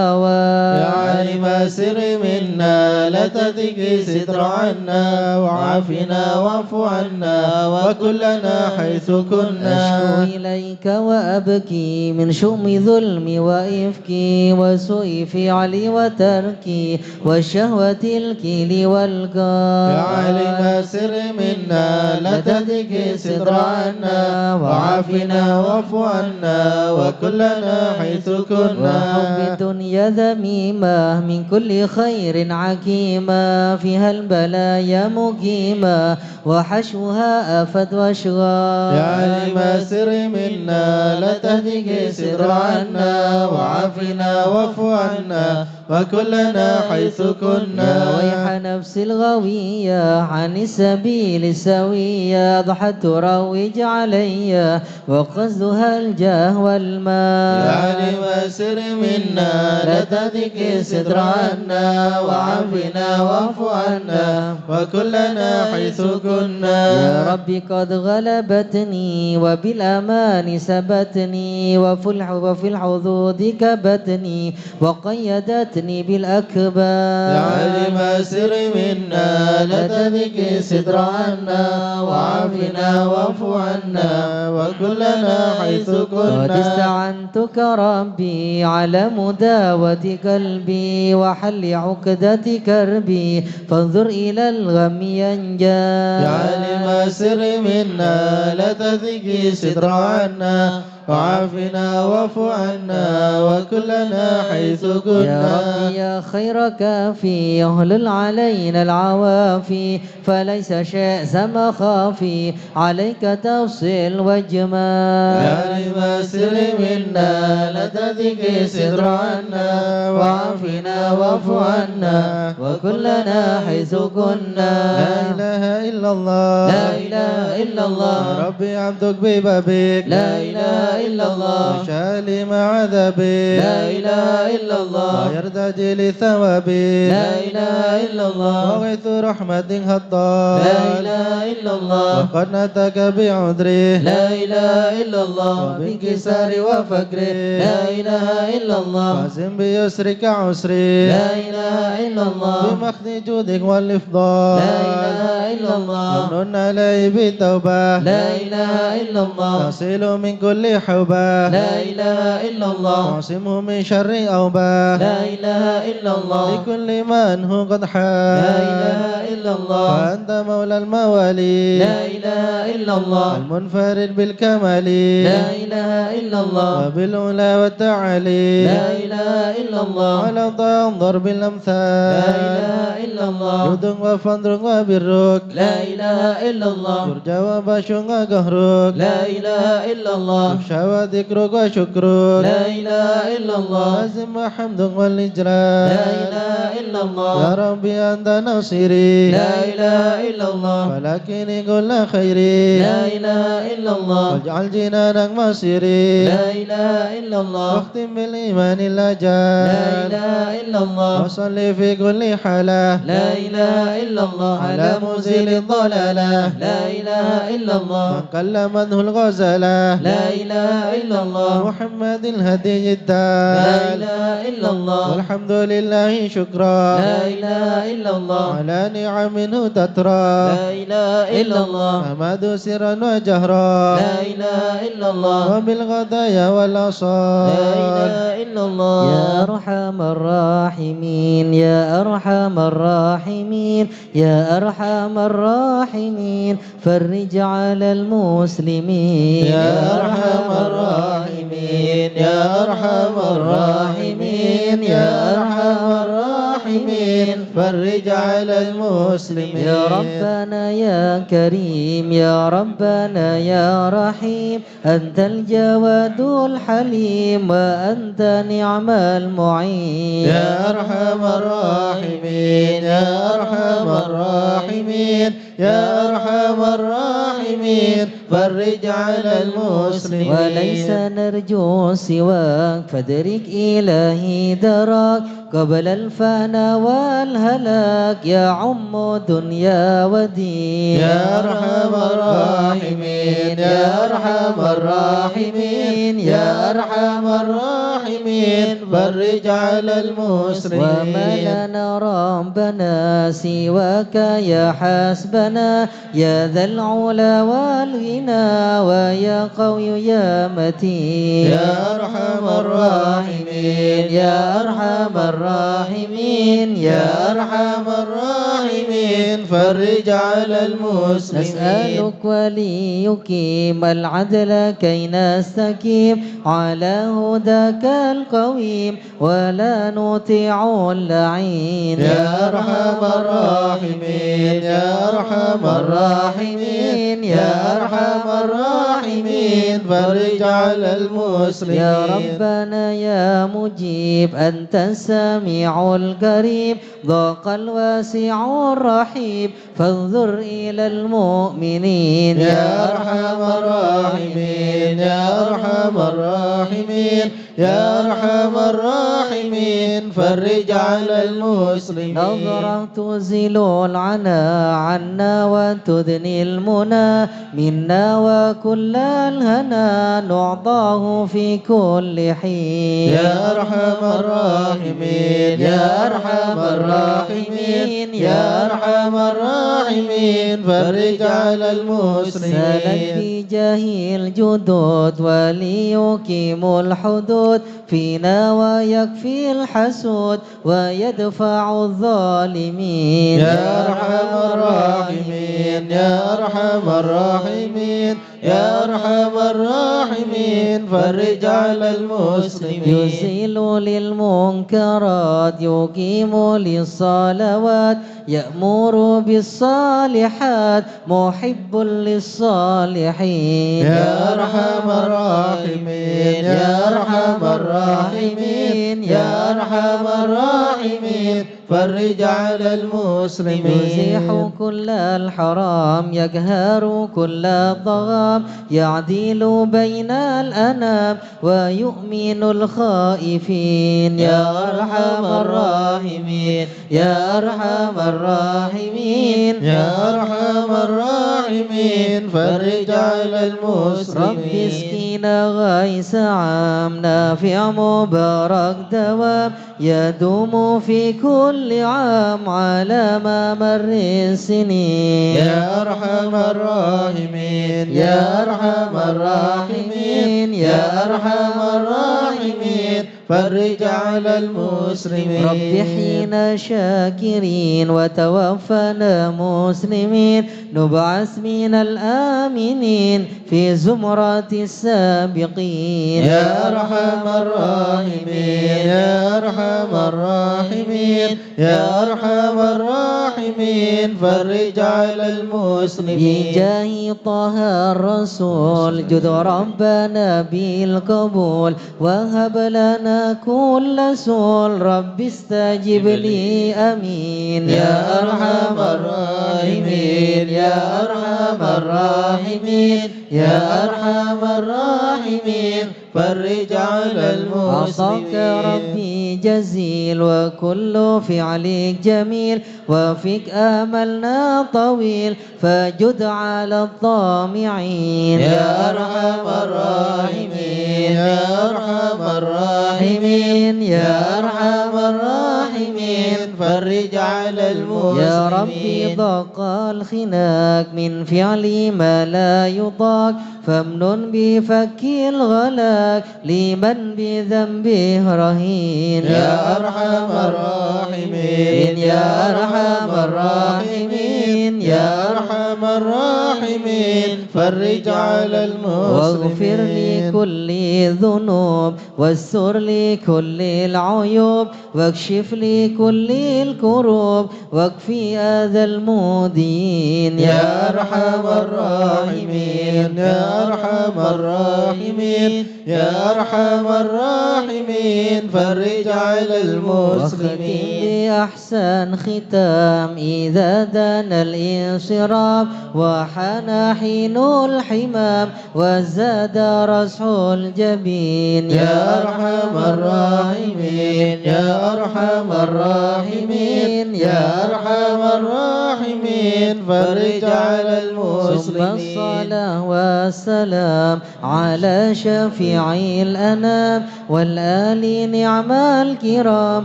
يا عالم السر منا لا تذيك ستر عنا وعافنا واعف عنا وكلنا حيث كنا أشكو إليك وأبكي من شؤم ظلمي وإفكي وسوء فعلي وتركي والشهوة الكيل والقال يا عالم السر منا لا تذيك ستر عنا وعافنا واعف عنا وكلنا حيث كنا وحب الدنيا ذميمة من كل خير خير عكيما فيها البلايا مقيما وحشوها آفت واشغال يا علم السر منا لا تهدك الستر عنا وعافنا واعف عنا وكلنا حيث كنا يا ويح نفس الغوية عن السبيل السوية ضحت تروج علي وقصدها الجاه والمال يا علم السر منا لا تهدك الستر عنا وعافنا واعف عنا وكلنا حيث كنا يا ربي قد غلبتني وبالأمان سبتني وفي الحظوظ كبتني وقيدتني بالأكباد يا علم السر منا لا تهدك الستر عنا وعافنا واعف عنا وكلنا حيث قد كنا استعنتك ربي على مداوة قلبي وحل عقدة كربي فانظر إلى الغم ينجى يا عالم السر منا لا تهدك الستر عنا وعافنا واعف عنا وكلنا حيث يا كنا ربي يا خير كافي يهلل علينا العوافي فليس شيء مخافي عليك تفصيل وجمال يا علم السر منا لا تهدك الستر عنا وعافنا واعف عنا وكلنا حيث كنا لا إله إلا الله لا إله إلا الله يا ربي عبدك ببابك لا إله إلا الله وشالي مع عذابك لا إله إلا الله ويرتج لثوابك لا إله إلا الله وغيث رحمة هطال لا إله إلا الله وقد نتك بعذره لا إله إلا الله وبانكسار وفكره لا إله إلا الله وازم بيسرك عسري لا إله إلا الله بمخد جودك والإفضال لا إله إلا الله ومن علي بالتوبة لا إله إلا الله تصل من كل حوبة لا إله إلا الله واعصمه من شر أوبة لا إله إلا الله لكل من هو قد حال لا إله إلا الله وأنت مولى الموالي لا إله إلا الله المنفرد بالكمال لا إله إلا الله وبالعلا والتعالي لا إله إلا الله ولا تنظر بالأمثال لا إله إلا الله جود وفضل وبرك لا إله إلا الله يرجى وبشر وقهرك لا إله إلا الله يخشى وذكرك وشكرك لا إله إلا الله لازم حمدك والإجلال لا إله إلا الله يا ربي أنت نصيري لا إله إلا الله ولكن كل خيري لا إله إلا الله واجعل جنانك مصيري لا إله إلا الله واختم بالإيمان لا الأجال إله إلا الله وصلي في كل حالة لا إله إلا الله على مزيل الضلالة لا إله إلا الله من كلمته الغزالة لا إله إلا الله محمد الهدي لا الدال إله إلا الله والحمد لله شكرا لا إله إلا الله على نعمه تترى لا إله إلا الله أمد سرا وجهرا لا إله إلا الله وبالغدايا والأصال لا إله إلا الله يا أرحم الراحمين يا أرحم الراحمين يا أرحم الراحمين فرج على المسلمين يا أرحم الراحمين يا أرحم الراحمين يا أرحم الراحمين فرج على المسلمين يا ربنا يا كريم يا ربنا يا رحيم أنت الجواد الحليم وأنت نعم المعين يا أرحم الراحمين يا أرحم الراحمين يا أرحم الراحمين فرج على المسلمين وليس نرجو سواك فادرك إلهي دراك قبل الفناء والهلاك يا عم دنيا ودين يا أرحم الراحمين يا أرحم الراحمين يا أرحم الراحمين فرج على المسلمين وما لنا ربنا سواك يا حسبنا يا ذا العلا والغنى ويا قوي يا متين يا أرحم الراحمين يا أرحم الراحمين يا أرحم الراحمين فرج على المسلمين. نسألك وليقيم العدل كي نستقيم على هداك القويم ولا نطيع اللعين. يا أرحم الراحمين يا أرحم الراحمين يا أرحم الراحمين فرج على المسلمين. يا ربنا يا مجيب أنت السميع الكريم ضاق الواسع الرحيم فانظر إلى المؤمنين. يا أرحم الراحمين يا أرحم الراحمين يا أرحم الراحمين فرج على المسلمين. نظرة تزيل العنا عنا وتدني المنى منا وكل الهنا نعطاه في كل حين. يا أرحم الراحمين يا أرحم الراحمين يا أرحم الراحمين فرج على المسلمين. سلك بجاه الجدود وليقيم الحدود فينا ويكفي الحسود ويدفع الظالمين. يا أرحم الراحمين يا أرحم الراحمين يا أرحم الراحمين فرج على المسلمين. يزيل للمنكرات يقيم للصلوات يأمر بالصالحات محب للصالحين. يا أرحم الراحمين يا أرحم الراحمين يا أرحم الراحمين فرج على المسلمين. يزيح كل الحرام يقهر كل الضغام يعدل بين الأنام ويؤمن الخائفين. يا أرحم الراحمين يا أرحم الراحمين يا أرحم الراحمين فرج على المسلمين. رب اسقنا غيث عام نافع مبارك دوام يدوم في كل عام على ما مر السنين. يا أرحم الراحمين يا أرحم الراحمين يا أرحم الراحمين فرج على المسلمين. رب حين شاكرين وتوفنا مسلمين نبعث من الآمنين في زمرة السابقين. يا أرحم الراحمين يا أرحم الراحمين يا أرحم الراحمين فرج على المسلمين. بجاه طه الرسول جد ربنا بالقبول وهب لنا كل سول رب استجب لي أمين. يا أرحم الراحمين يا أرحم الراحمين يا أرحم الراحمين فرج على عصاك المسلمين. ربي جزيل وكل فعلك جميل وفيك آملنا طويل فجد على الطامعين. يا أرحم الراحمين يا أرحم الراحمين يا أرحم الراحمين فرج على المسلمين. يا ربي ضاق الخناق من فعل ما لا يطاق فامنن بفك الغلاك لمن بذنبه رهين. يا أرحم الراحمين يا أرحم الراحمين يا أرحم الراحمين فرج على واغفر المسلمين. لكل الذنوب واستر لكل العيوب واكشف لكل الكروب واكفي أذى المؤذين. يا أرحم الراحمين يا أرحم الراحمين يا أرحم الراحمين فرج على المسلمين. بأحسن ختام إذا دنا الانصراف وحان حين الحمام وزاد رسح الجبين. يا أرحم الراحمين يا أرحم الراحمين يا أرحم الراحمين فرج على ثم المسلمين. الصلاة والسلام على شفيع الأنام والآل نعم الكرام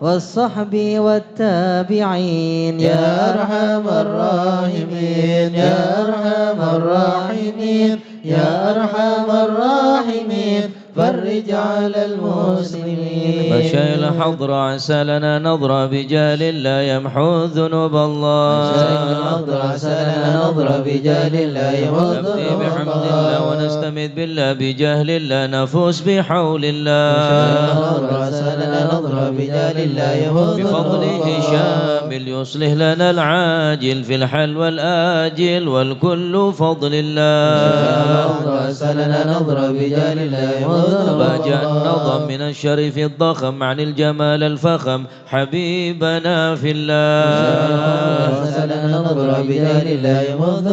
والصحب والتابعين. يا أرحم الراحمين يا أرحم الراحمين يا أرحم الراحمين فرج على المسلمين. مشايل الحضرة عسى لنا نظرة بجال الله يمحو ذنوب الله. مشايل الحضرة عسى لنا نظرة بجال الله يمحو ذنوب نبدي بحمد الله ونستمد بالله بجهل الله نفوس بحول الله. بفضله شامل يصلح لنا العاجل في الحل والآجل والكل فضل الله. باجع النظم من الشريف الضخم عن الجمال الفخم حبيبنا في الله.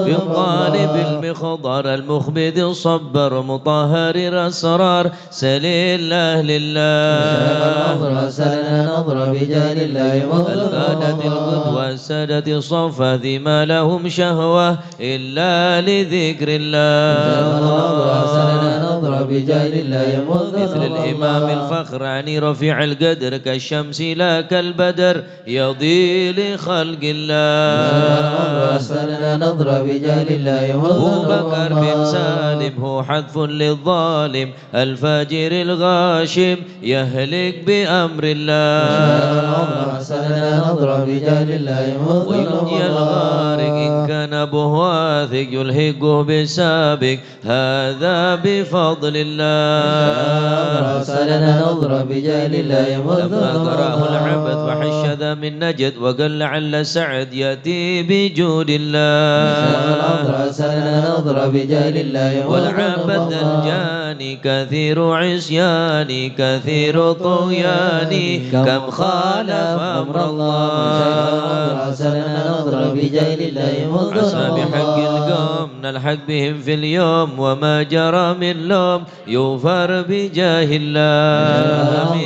بالطالب المخضر المخبد الصبر مطهر الأسرار سليل أهل الله. الفادة القدوة السادة الصفة ذي ما لهم شهوة إلا لذكر الله. مثل الإمام الفخر عني رفيع القدر كالشمس لا كالبدر يضي لخلق الله. أبو بكر بن سالم هو حذف للظالم الفاجر الغاشم يهلك بأمر الله. وينجي الغارق إن كان أبوه واثق يلهقه بسابق هذا بفضل الله. لما قرأه العبد وحش ذا من نجد وقال لعل سعد يأتي بجود الله. والعبد الجاني كثير عصياني كثير طغياني كم خالف أمر الله. عسى بحق القوم نلحق بهم في اليوم وما جرى من لوم يغفر بجاه الله.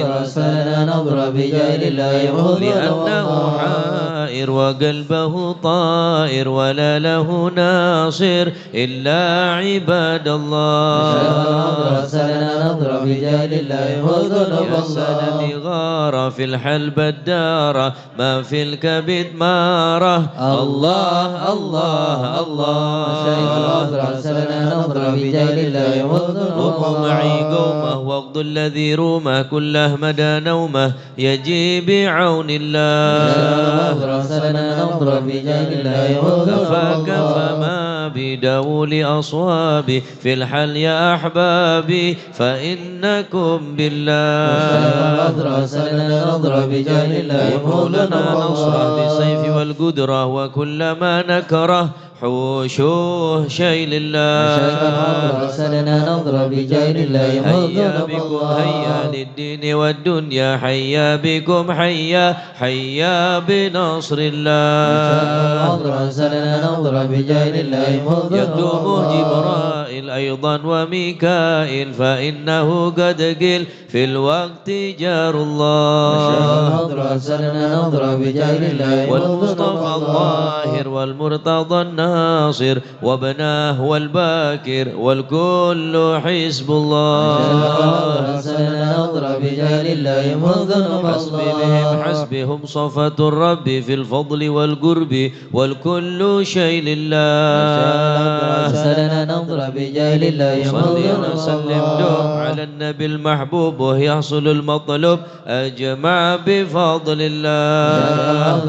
لأنه حائر وقلبه طائر ولا له ناصر إلا عباد الله. يا سندي غار في الحلب الدار ما في الكبد ماره الله الله الله. وقم معي قومه واغض الذي رومه كله مدى نومه يجي بعون الله. كفاك فما بدوا لأصوابي في الحل يا أحبابي فإنكم بالله. ومولانا نصره بالسيف والقدرة وكل ما نكره حوشوه شيء لله. هيا بكم هيا للدين والدنيا حيا بكم حيا حيا بنصر الله. يكتب جبرائيل أيضا وميكائيل فإنه قد قيل في الوقت جار الله. والمصطفى الظاهر والمرتضى الناصر وابناه والباكر والكل حزب الله. حسبهم صفة الرب في الفضل والقرب والكل شيء لله. صلي وسلم دوم على النبي المحبوب ويحصل المطلوب أجمع بفضل الله.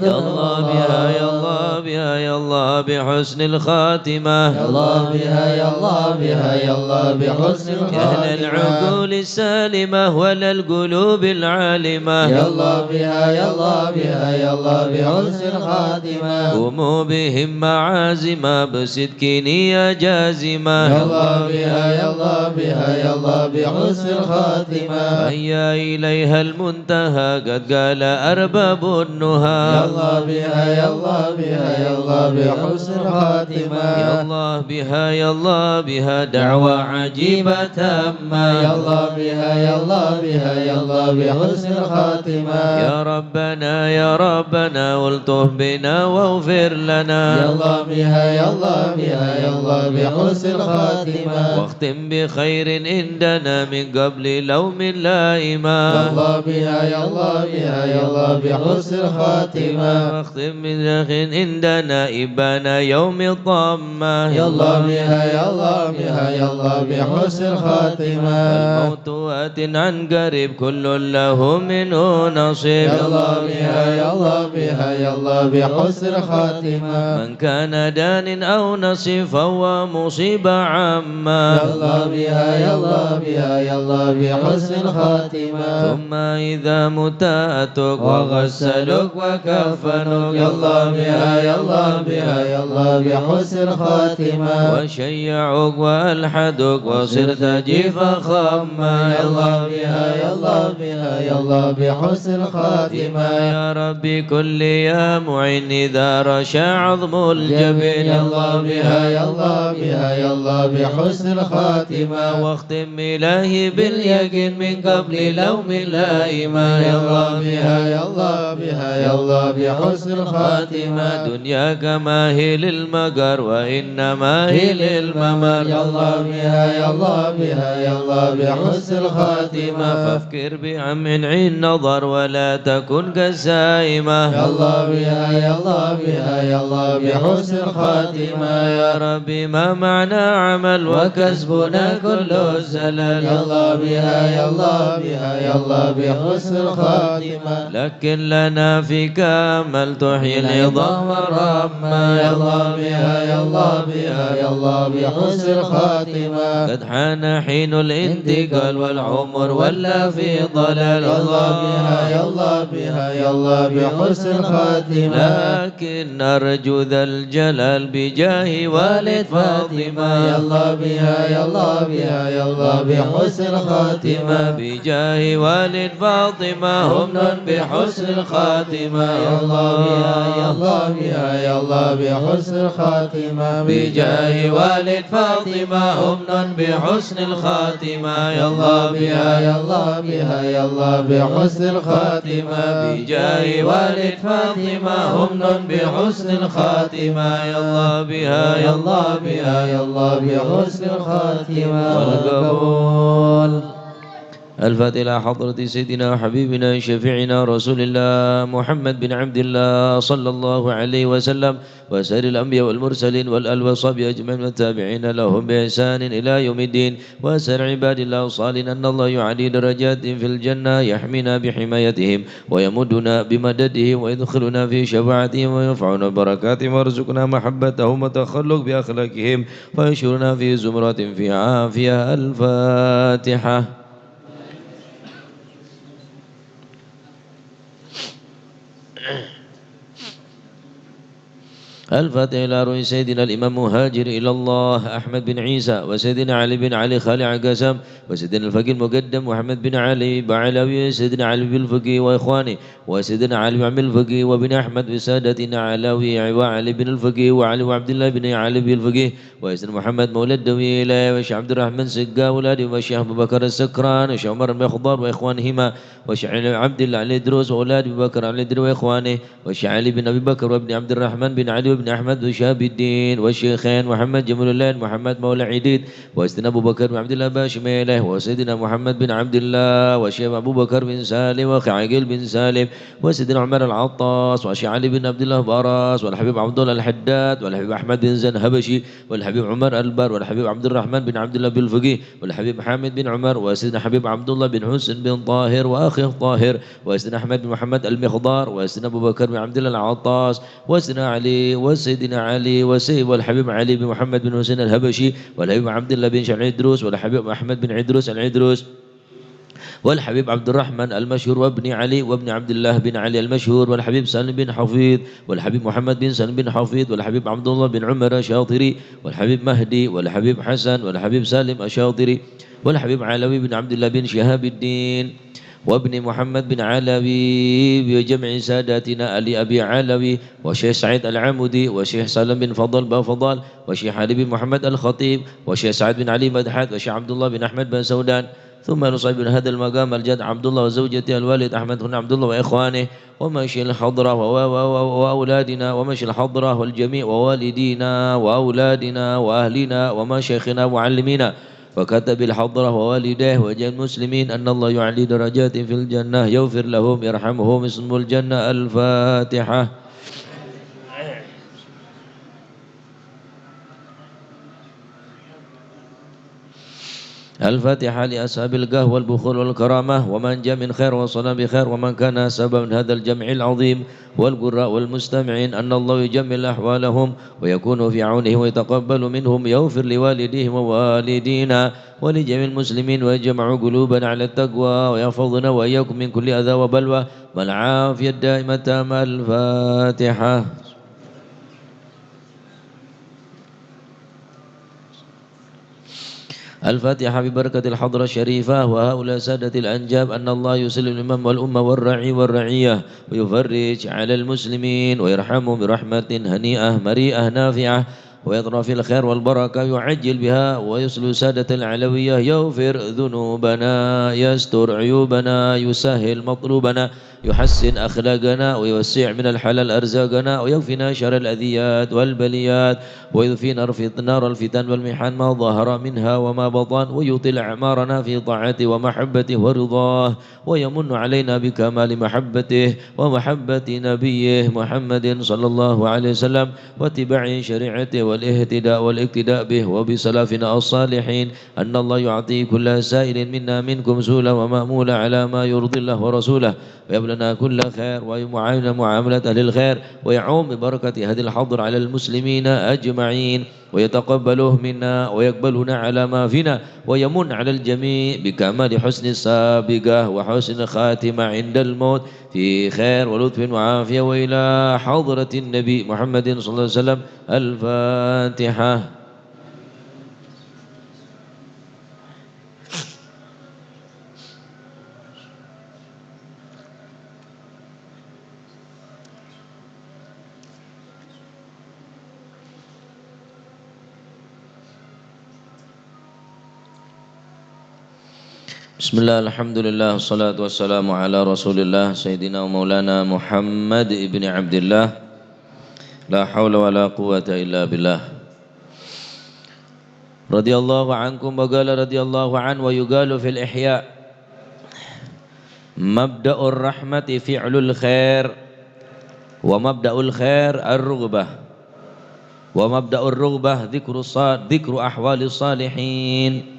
يا الله بها يا الله بها يا الله بحسن الخاتمة. يا الله بها يا الله بها يا الله بحسن الخاتمة. يا أهل العقول السالمة ولا القلوب العالمة. يا الله بها يا الله بها يا الله بحسن الخاتمة. قوموا بهم معازمة بصدق نية جازمة. يا الله بها يا الله بها يا الله بحسن الخاتمة. هيا إليها المنتهى قد قال أرباب النهى. يا الله بها يا الله بها يا الله بحسن الخاتمة. يا الله بها يا الله بها دعوة عجيبة تامة. يا الله بها يا الله بها يا الله بحسن الخاتمة. يا ربنا والطف بنا واغفر لنا. يا الله بها يا يا الله بها يا الله بحسن الخاتمة واختم بخير عندنا من قبل لوم لائما يا الله بها يا الله بها يا الله بحسن الخاتمة واختم بخير عندنا إبانا يوم الطامة يا الله بها يا الله بها يا الله بحسن الخاتمة الموت آت عن قريب كل له منه نصيب يا الله بها يا الله بها يا الله بحسن الخاتمة من كان دان أو نصيب فهو مصيبة عامة يا الله بها يا الله بها يا الله بحسن الخاتمة ثم إذا مت أتوك وغسلوك وكفنوك يا الله بها يا الله بها يا الله بحسن الخاتمة وشيعوك وألحدوك وصرت جيفا خما يا الله بها يا الله بها يا الله بحسن الخاتمة يا ربي كل يا معين إذا رشى عظم الجبين يا الله بها يا الله بها يا الله بحسن الخاتمة واختم إلهي باليقين من قبل لوم لائما يا الله بها يا الله بها يا الله بحسن الخاتمة دنياك ما هي للمقر وإنما هي للممر يا الله بها يا الله بها يا الله بحسن الخاتمة فافكر بعم عين نظر ولا تكن كالسائمة يا الله بها يا الله بها يا الله بحسن الخاتمة يا ربي ما معنى عمل وكسبنا كل الزلل يا الله بها يا الله بها يا الله بحسن الخاتمة لكن لنا فيك أمل تحيي العظام رما يا الله بها يا الله بها يا الله بحسن الخاتمة قد حان حين الانتقال والعمر ولا في ضلال يا الله بها يا الله بها يا الله بحسن الخاتمة لكن أرجو ذا الجلال بجاه والد فاطمة يا الله بها يا الله بها يا الله بحسن الخاتمة بجاه والد فاطمة هم بحسن الخاتمة يا الله بها يا الله بها يا الله بحسن الخاتمة بجاه والد فاطمة هم بحسن الخاتمة يا الله بها يا الله بها يا الله بحسن الخاتمة بجاه والد فاطمة هم بحسن الخاتمة يا الله بها يا الله بها يا الله بحسن الخاتمة والقبول الفاتحة إلى حضرة سيدنا وحبيبنا شفيعنا رسول الله محمد بن عبد الله صلى الله عليه وسلم وسائر الأنبياء والمرسلين والآل والصحابة أجمعين والتابعين لهم بإحسان إلى يوم الدين وسائر عباد الله الصالحين أن الله يعلي درجات في الجنة يحمينا بحمايتهم ويمدنا بمدده ويدخلنا في شفاعتهم وينفعنا ببركاتهم ويرزقنا محبتهم وتخلق بأخلاقهم ويشرنا في زمرة في عافية. الفاتحة. الفاتحة إلى روح سيدنا الإمام مهاجر إلى الله أحمد بن عيسى وسيدنا علي بن علي خالع عقاسم وسيدنا الفقيه المقدم محمد بن علي بعلوي وسيدنا علي بن الفقيه وإخواني وسيدنا علي بن الفقيه وبن أحمد وسادتنا علوي وعلي بن الفقيه وعلي وعبد الله بن علي بن الفقيه وسيدنا محمد مولى الدويلة وشيخ عبد الرحمن سقا أولادي وشيخ أبو بكر السكران وشيخ عمر بن خضار وإخوانهما وشيخ عبد الله علي دروس وأولاد أبي بكر علي دروس وإخوانه وشيخ علي بن أبي بكر وابن عبد الرحمن بن علي وابن أحمد وشهاب الدين والشيخين محمد جمال الله محمد مولى عديد وسيدنا أبو بكر بن عبد الله باشميله وسيدنا محمد بن عبد الله وشيخ أبو بكر بن سالم وخعقيل بن سالم وسيدنا عمر العطاس وشيخ علي بن عبد الله باراس والحبيب عبد الله الحداد والحبيب أحمد بن زين هبشي والحبيب عمر البر والحبيب عبد الرحمن بن عبد الله بالفقيه والحبيب حامد بن عمر وسيدنا حبيب عبد الله بن حسن بن طاهر وأخيه طاهر وسيدنا أحمد بن محمد المخضار وسيدنا أبو بكر بن عبد الله العطاس وسيدنا علي وسيدنا علي وسيد والحبيب علي بن محمد بن حسين الهبشي والحبيب عبد الله بن شرع عدروس والحبيب أحمد بن عدروس العدروس والحبيب عبد الرحمن المشهور وابن علي وابن عبد الله بن علي المشهور والحبيب سالم بن حفيظ والحبيب محمد بن سالم بن حفيظ والحبيب عبد الله بن عمر الشاطري والحبيب مهدي والحبيب حسن والحبيب سالم الشاطري والحبيب علوي بن عبد الله بن شهاب الدين وابن محمد بن علوي بجمع ساداتنا علي أبي علوي وشيخ سعيد العمودي وشيخ سالم بن فضل بفضل وشيخ علي بن محمد الخطيب وشيخ سعد بن علي مدحت وشيخ عبد الله بن أحمد بن سودان ثم نصيب من هذا المقام الجد عبد الله وزوجته الوالد أحمد بن عبد الله وإخوانه ومشي الحضرة وأولادنا ومشي الحضرة والجميع ووالدينا وأولادنا وأهلنا ومشايخنا ومعلمينا وكتب الحضرة ووالديه وجميع المسلمين أن الله يعلي درجات في الجنة يغفر لهم يرحمهم اسم الجنة. الفاتحة. الفاتحة لأصحاب القهوة والبخور والكرامة ومن جاء من خير وصنع بخير ومن كان سبب من هذا الجمع العظيم والقراء والمستمعين أن الله يجمل أحوالهم ويكون في عونهم ويتقبل منهم يغفر لوالديهم ووالدينا ولجميع المسلمين ويجمع قلوبنا على التقوى ويحفظنا وإياكم من كل أذى وبلوى والعافية الدائمة. الفاتحة. الفاتحة ببركة الحضرة الشريفة وهؤلاء سادة الأنجاب أن الله يسلم الإمام والأمة والرعي والرعية ويفرج على المسلمين ويرحمهم برحمة هنيئة مريئة نافعة ويطرى في الخير والبركة يعجل بها ويسلو سادة العلوية يغفر ذنوبنا يستر عيوبنا يسهل مطلوبنا يحسن أخلاقنا ويوسع من الحلال أرزاقنا ويكفينا شر الأذيات والبليات ويكفينا نار الفتن والمحن ما ظهر منها وما بطن ويطيل أعمارنا في طاعته ومحبته ورضاه ويمن علينا بكمال محبته ومحبة نبيه محمد صلى الله عليه وسلم واتباع شريعته والاهتداء والاقتداء به وبسلفنا الصالحين أن الله يعطي كل سائل منا منكم سولا ومأمولا على ما يرضي الله ورسوله ويبلغ لنا كل خير ويعاملنا معاملة أهل الخير ويعوم ببركة هذه الحضر على المسلمين أجمعين ويتقبله منا ويقبلنا على ما فينا ويمن على الجميع بكمال حسن السابقة وحسن خاتمة عند الموت في خير ولطف وعافية وإلى حضرة النبي محمد صلى الله عليه وسلم. الفاتحة. Bismillah, alhamdulillah, wassalatu wassalamu ala rasulillah Sayyidina wa maulana Muhammad ibni Abdillah. La hawla wa la quwata illa billah. Radiyallahu ankum wa qala radiyallahu an wa yugalu fil ihya mabda'ur rahmati fi'lul khair wa mabda'ul khair ar-rughbah wa mabda'ur rughbah dhikru ahwalis salihin.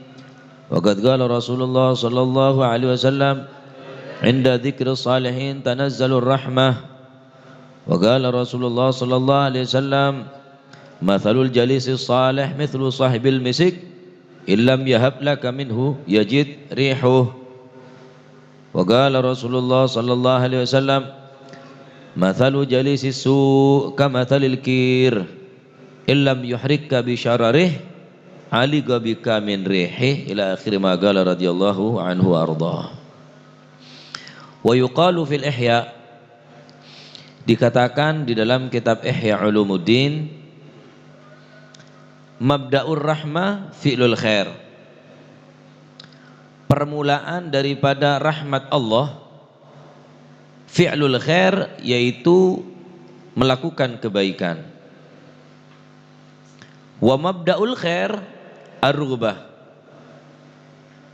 وقد قال رسول الله صلى الله عليه وسلم عند ذكر الصالحين تنزل الرحمة وقال رسول الله صلى الله عليه وسلم مثل الجليس الصالح مثل صاحب المسك إن لم يهب لك منه يجد ريحه وقال رسول الله صلى الله عليه وسلم مثل جليس السوء كمثل الكير إن لم يحرك بشرره aliqa bika min rihi ila akhir ma qala radhiyallahu anhu arda. Wa yuqalu fil ihya, dikatakan di dalam kitab Ihya Ulumuddin, mabda'ur rahmah fi'lul khair, permulaan daripada rahmat Allah fi'lul khair, yaitu melakukan kebaikan. Wa mabda'ul khair ar-rughbah,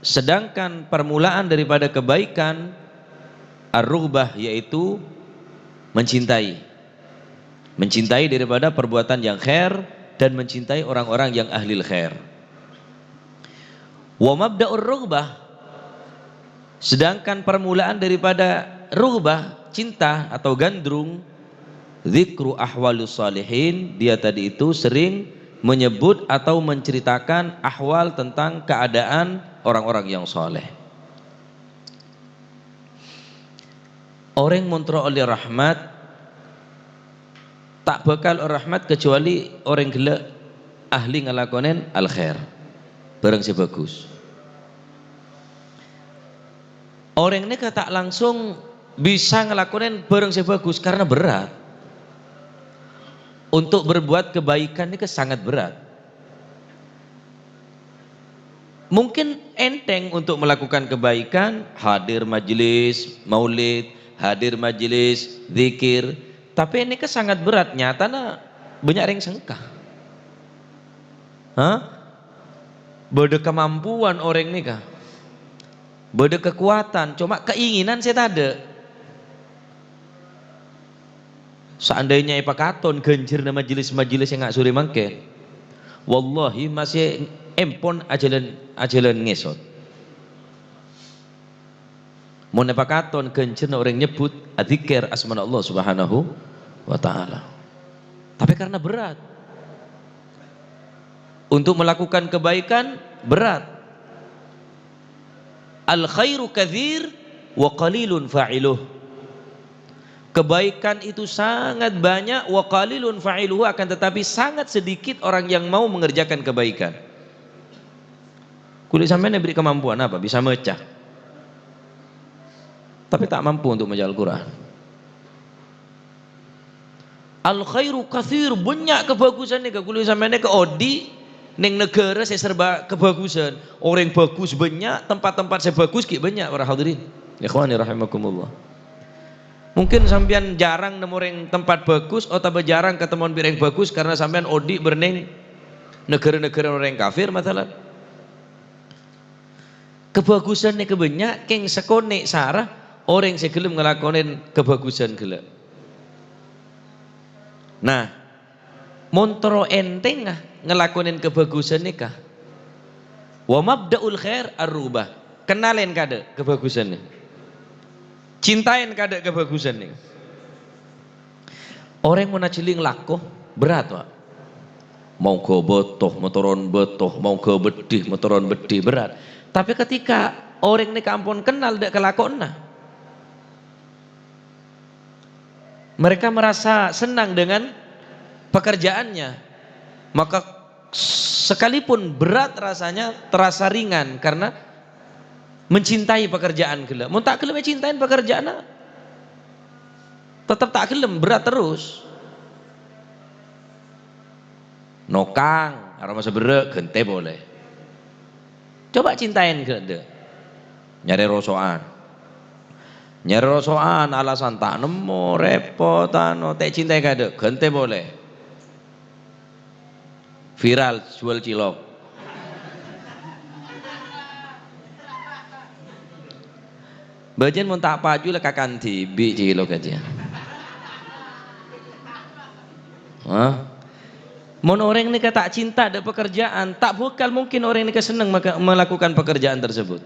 sedangkan permulaan daripada kebaikan ar-rughbah yaitu mencintai daripada perbuatan yang khair dan mencintai orang-orang yang ahlil khair. Wa mabda'ur rughbah, sedangkan permulaan daripada rughbah cinta atau gandrung dzikru ahwalus salihin, dia tadi itu sering menyebut atau menceritakan ahwal tentang keadaan orang-orang yang soleh. Orang montra oleh rahmat tak bakal rahmat kecuali orang gila ahli ngalakonen al khair bareng sebagus. Orang ini tak langsung bisa ngelakonen bareng sebagus karena berat. Untuk berbuat kebaikan ini sangat berat. Mungkin enteng untuk melakukan kebaikan, hadir majelis maulid, hadir majelis zikir, tapi ini sangat berat nyatana banyak yang sengkah. Beda kemampuan orang ini kah? Beda kekuatan, cuma keinginan saya tak ada. Seandainya ipakaton genjir na majelis-majelis yang ngak suri mangke, wallahi masih empon ajalan ngesot. Mau nepakaton genjir na orang nyebut adzikir asma Allah subhanahu wa ta'ala. Tapi karena berat untuk melakukan kebaikan, berat. Al khairu katsir wa qalilun fa'iluh. Kebaikan itu sangat banyak, wa qalilun fa'iluhu, akan tetapi sangat sedikit orang yang mau mengerjakan kebaikan. Kulit sampean diberi kemampuan apa? Bisa mecah, tapi tak mampu untuk membaca Al-Quran. Al khairu katsir, banyak kebagusan nih. Kulit sampean ke odi neng negara saya serba kebagusan. Orang bagus banyak, tempat-tempat saya bagus ki banyak para hadirin. Ikhwani rahimakumullah. Mungkin sampean jarang nemu orang tempat bagus atau jarang ketemu orang bagus karena sampean odi berneng negara-negara orang kafir masalah. Kebagusannya kebanyak keng sekone sarah orang segelem ngelakonin kebagusan gila. Nah, montoro enteng ngelakonin kebagusan nikah. Wa mabda'ul khair ar-rubah. Kenalin kada kebagusannya. Cintain kada kebagusan nih. Orang mau naciling laku berat Pak. Mau ke botoh, motoron botoh, mau ke bedih, motoron bedih, berat. Tapi ketika orang ini kampun kenal dak kelakon nah, mereka merasa senang dengan pekerjaannya, maka sekalipun berat rasanya terasa ringan karena mencintai pekerjaan gila. Mau tak gelem cintain pekerjaan tetap tak gelem, berat terus. Nokang aroma sebere gente boleh. Coba cintain gede. Nyari rosoan. Nyari rosoan alasan tak nemu repotan, tak cintai gede, gente boleh. Viral jual cilok. Bajen mau tak paju lah kakan tibi cilok aja. Mon orang ini tak cinta ada pekerjaan, tak bakal mungkin orang ini senang melakukan pekerjaan tersebut.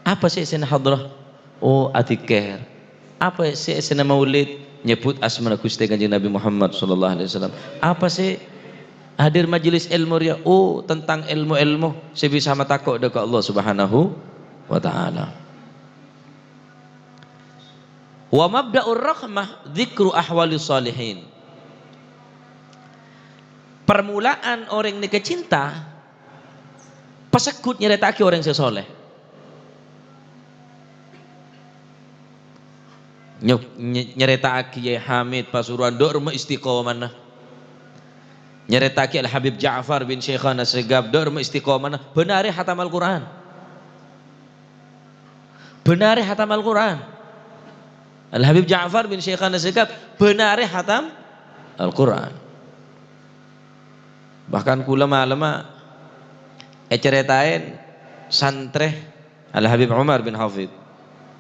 Apa sih sena hadrah? Oh adzikir. Apa sih sena maulid? Nyebut asma Gusti Kanjeng Nabi Muhammad sallallahu alaihi wasallam. Apa sih hadir majelis ilmu ya? Oh tentang ilmu-ilmu saya bisa matakok dekat Allah Subhanahu wa taala. Wa mabda'ur rahmah dzikru ahwalis salihin. Permulaan orang ini kecinta pasekut nyeretaki orang sesoleh. Nyeretaki Hamid Pasuruan dok rumah istiqomah. Nyeretaki Al Habib Ja'far bin Syekhana Segaf dok rumah istiqomah. Benari hatam Al-Quran. Benari hatam Al-Quran. Al Habib Ja'far bin Syekhana Segaf benari hatam Al-Quran. Bahkan kula malama ceritain santreh Al Habib Umar bin Hafid.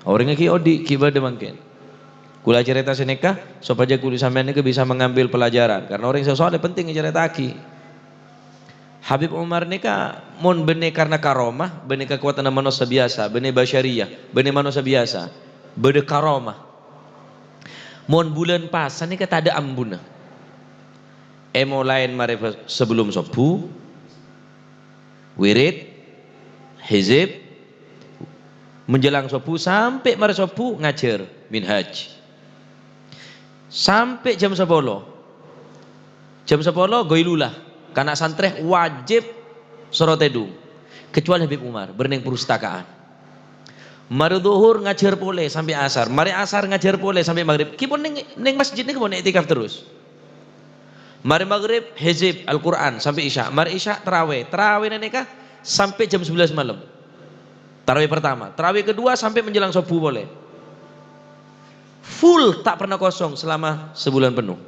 Orangnya ki odi kibade mangken. Kula cerita seneka supaya kula sampean niku bisa mengambil pelajaran karena orang sesuatu penting ceritaki. Habib Umar nika mun bene karena karomah, bene kekuatan manusia biasa, bene basyariyah, bene manusia biasa, bede karomah. Mun bulan pasan nika tak ada ambuna. Emo lain mari sebelum subuh wirid hizib menjelang subuh sampai mari subuh ngajar minhaj sampai jam 10 goilulah karena santreh wajib sorotedung kecuali Habib Umar berneng perpustakaan mari duhur ngajar boleh sampai asar mari asar ngajar boleh sampai maghrib kipun neng masjid ini kipun iktikaf terus. Mari maghrib hizib Al-Quran sampai isya. Mari isya terawih. Terawih nikah sampai jam 11 malam. Tarawih pertama, tarawih kedua sampai menjelang subuh boleh. Full, tak pernah kosong selama sebulan penuh.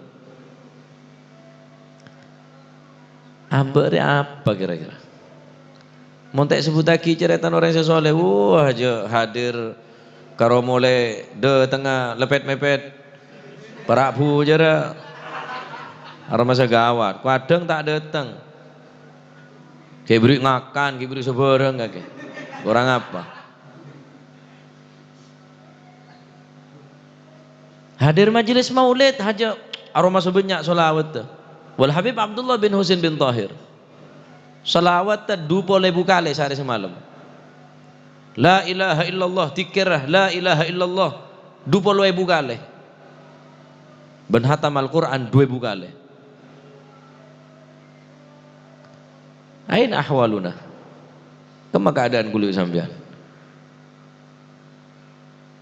Apa kira-kira? Montek sebut lagi cerita orang sesoleh, wah aja hadir karo mulai de tengah lepet-mepet Prabu jara arah masa gawat, kadang tak datang. Kibri ngakan, kibri sebarang kaki. Orang apa? Hadir majelis maulid haja aroma sebanyak solawat. Wal Habib Abdullah bin Husain bin Tahir. Salawat 20.000 kali sehari semalam. La ilaha illallah, tikirah la ilaha illallah 20.000 kali. Ben hatam Al-Quran 2.000 kali. Ain ahwaluna. Kema keadaan kulit sampean.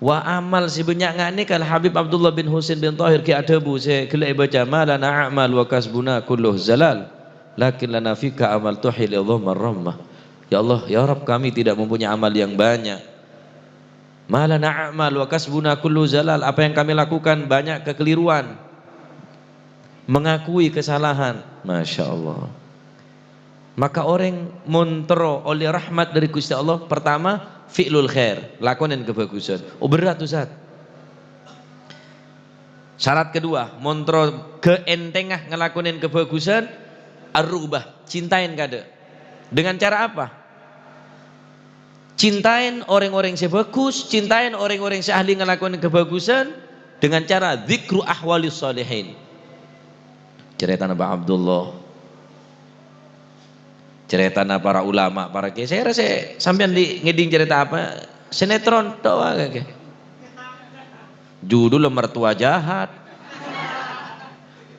Wa amal si banyak ngani kal Habib Abdullah bin Husain bin Tahir ki adabu saya kelai baca malana a'mal wa kasbuna kulluh zalal lakin lana fika amal tuhil idhamar rahmah. Ya Allah, ya Rabb, kami tidak mempunyai amal yang banyak. Malana a'mal wa kasbuna kulluh zalal, apa yang kami lakukan banyak kekeliruan, mengakui kesalahan. Masya Allah. Maka orang montero oleh rahmat dari Gusti Allah, pertama fi'lul khair, lakonin kebagusan. Oh berat Ustaz. Syarat kedua, montero keentengah ngelakonin kebagusan, ar-rubah, cintain kada. Dengan cara apa? Cintain orang-orang yang bagus, cintain orang-orang yang ahli ngelakonin kebagusan dengan cara dzikru ahwalis salihin. Cerita Nabi Abdullah, cerita para ulama, para kiai. Saya rasa sampean di ngeding cerita apa? Sinetron doa kayak. Judul mertua jahat.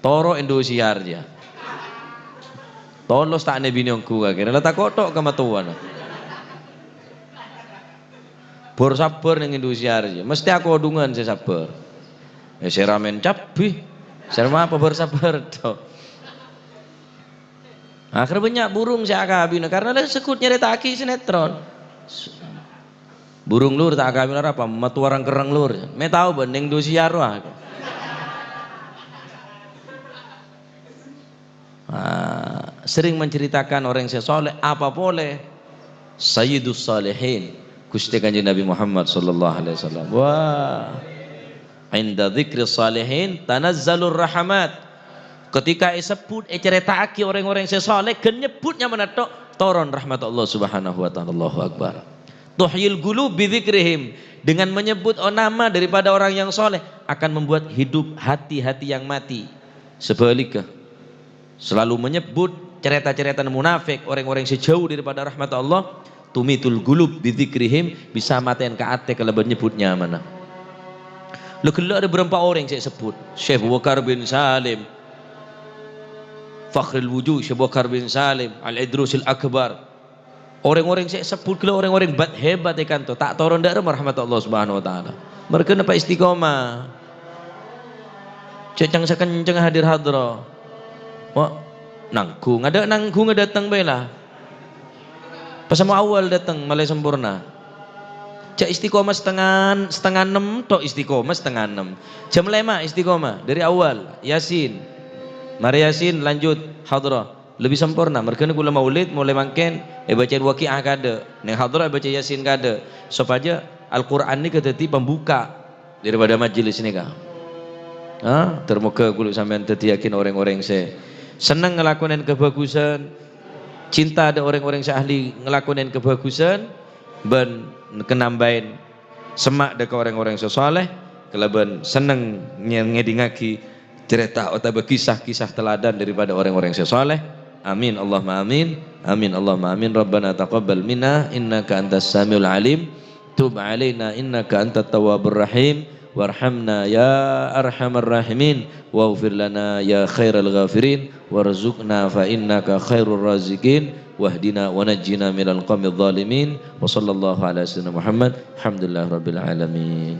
Toro Indosiar dia. Tolos tak ne binongku kayak. Letak kotok ke matuan. Bor sabar ning Indosiar dia. Mesti aku odungan saya sabar. Saya ramen cabi. Saya apa bersabar toh. Akhirnya banyak burung saya akabin karena dia sekut nyerita aki sinetron. Burung lur tak akabin apa? Metu orang kereng lur. Me tahu bening Indosiar wah. Sering menceritakan orang yang soleh apa boleh. Sayyidus Salihin Gusti Kanjeng Nabi Muhammad sallallahu alaihi wasallam. Wah. Inda dzikri salihin tanazzalur rahmat. Ketika disebut ceritaake orang-orang yang soleh gen nyebutnya menatok turun rahmat Allah Subhanahu wa taala. Allahu akbar. Tuhyil qulub bi dzikrihim, dengan menyebut nama daripada orang yang soleh akan membuat hidup hati-hati yang mati. Sebaliknya selalu menyebut cerita-cerita munafik, orang-orang yang sejauh daripada rahmat Allah, tumitul qulub bi dzikrihim, bisa matain ke ate kalau menyebutnya mana. Lu ada berapa orang saya sebut? Syekh Bakar bin Salim, Fakhrul Wujuh Syekh Bakar bin Salim, Al-Idrusil Akbar. Orang-orang saya sebut kalau orang-orang hebat ikan tu tak turun dari rahmat Allah Subhanahu wa taala. Mereka napa istiqomah. Cecang sekenceng hadir hadra. Wah, nanggung ada datang bela. Pas mau awal datang mulai sempurna. Cak istiqomah setengah 6 tok istiqomah setengah 6. Jam 5 istiqomah dari awal Yasin. Mari Yasin lanjut hadrah. Lebih sempurna. Mereka kula maulid mulai mangken baca waqiah kada. Ning hadrah baca Yasin kada. Supaya Al-Qur'an ni kedadi pembuka daripada majelis ni ka. Termoga kula sampean dadi yakin orang-orang saya senang ngelakonin kebagusan. Cinta ada orang-orang yang ahli ngelakonin kebagusan ben kenambahin semak deka orang-orang yang soleh kelaban seneng ngedingaki cerita atau kisah-kisah teladan daripada orang-orang yang soleh. Amin Allahumma amin. Amin Allahumma amin. Rabbana taqabbal minna innaka antas samiul alim, tub alaina innaka antat tawwabur rahim, warhamna ya arhamar rahimin, waghfir lana ya khairal ghafirin, warzuqna fa innaka khairur raziqin, wahdina wa najjina minal qawmidh dhalimin. Wa sallallahu ala sayyidina Muhammad. Alhamdulillah rabbil alamin.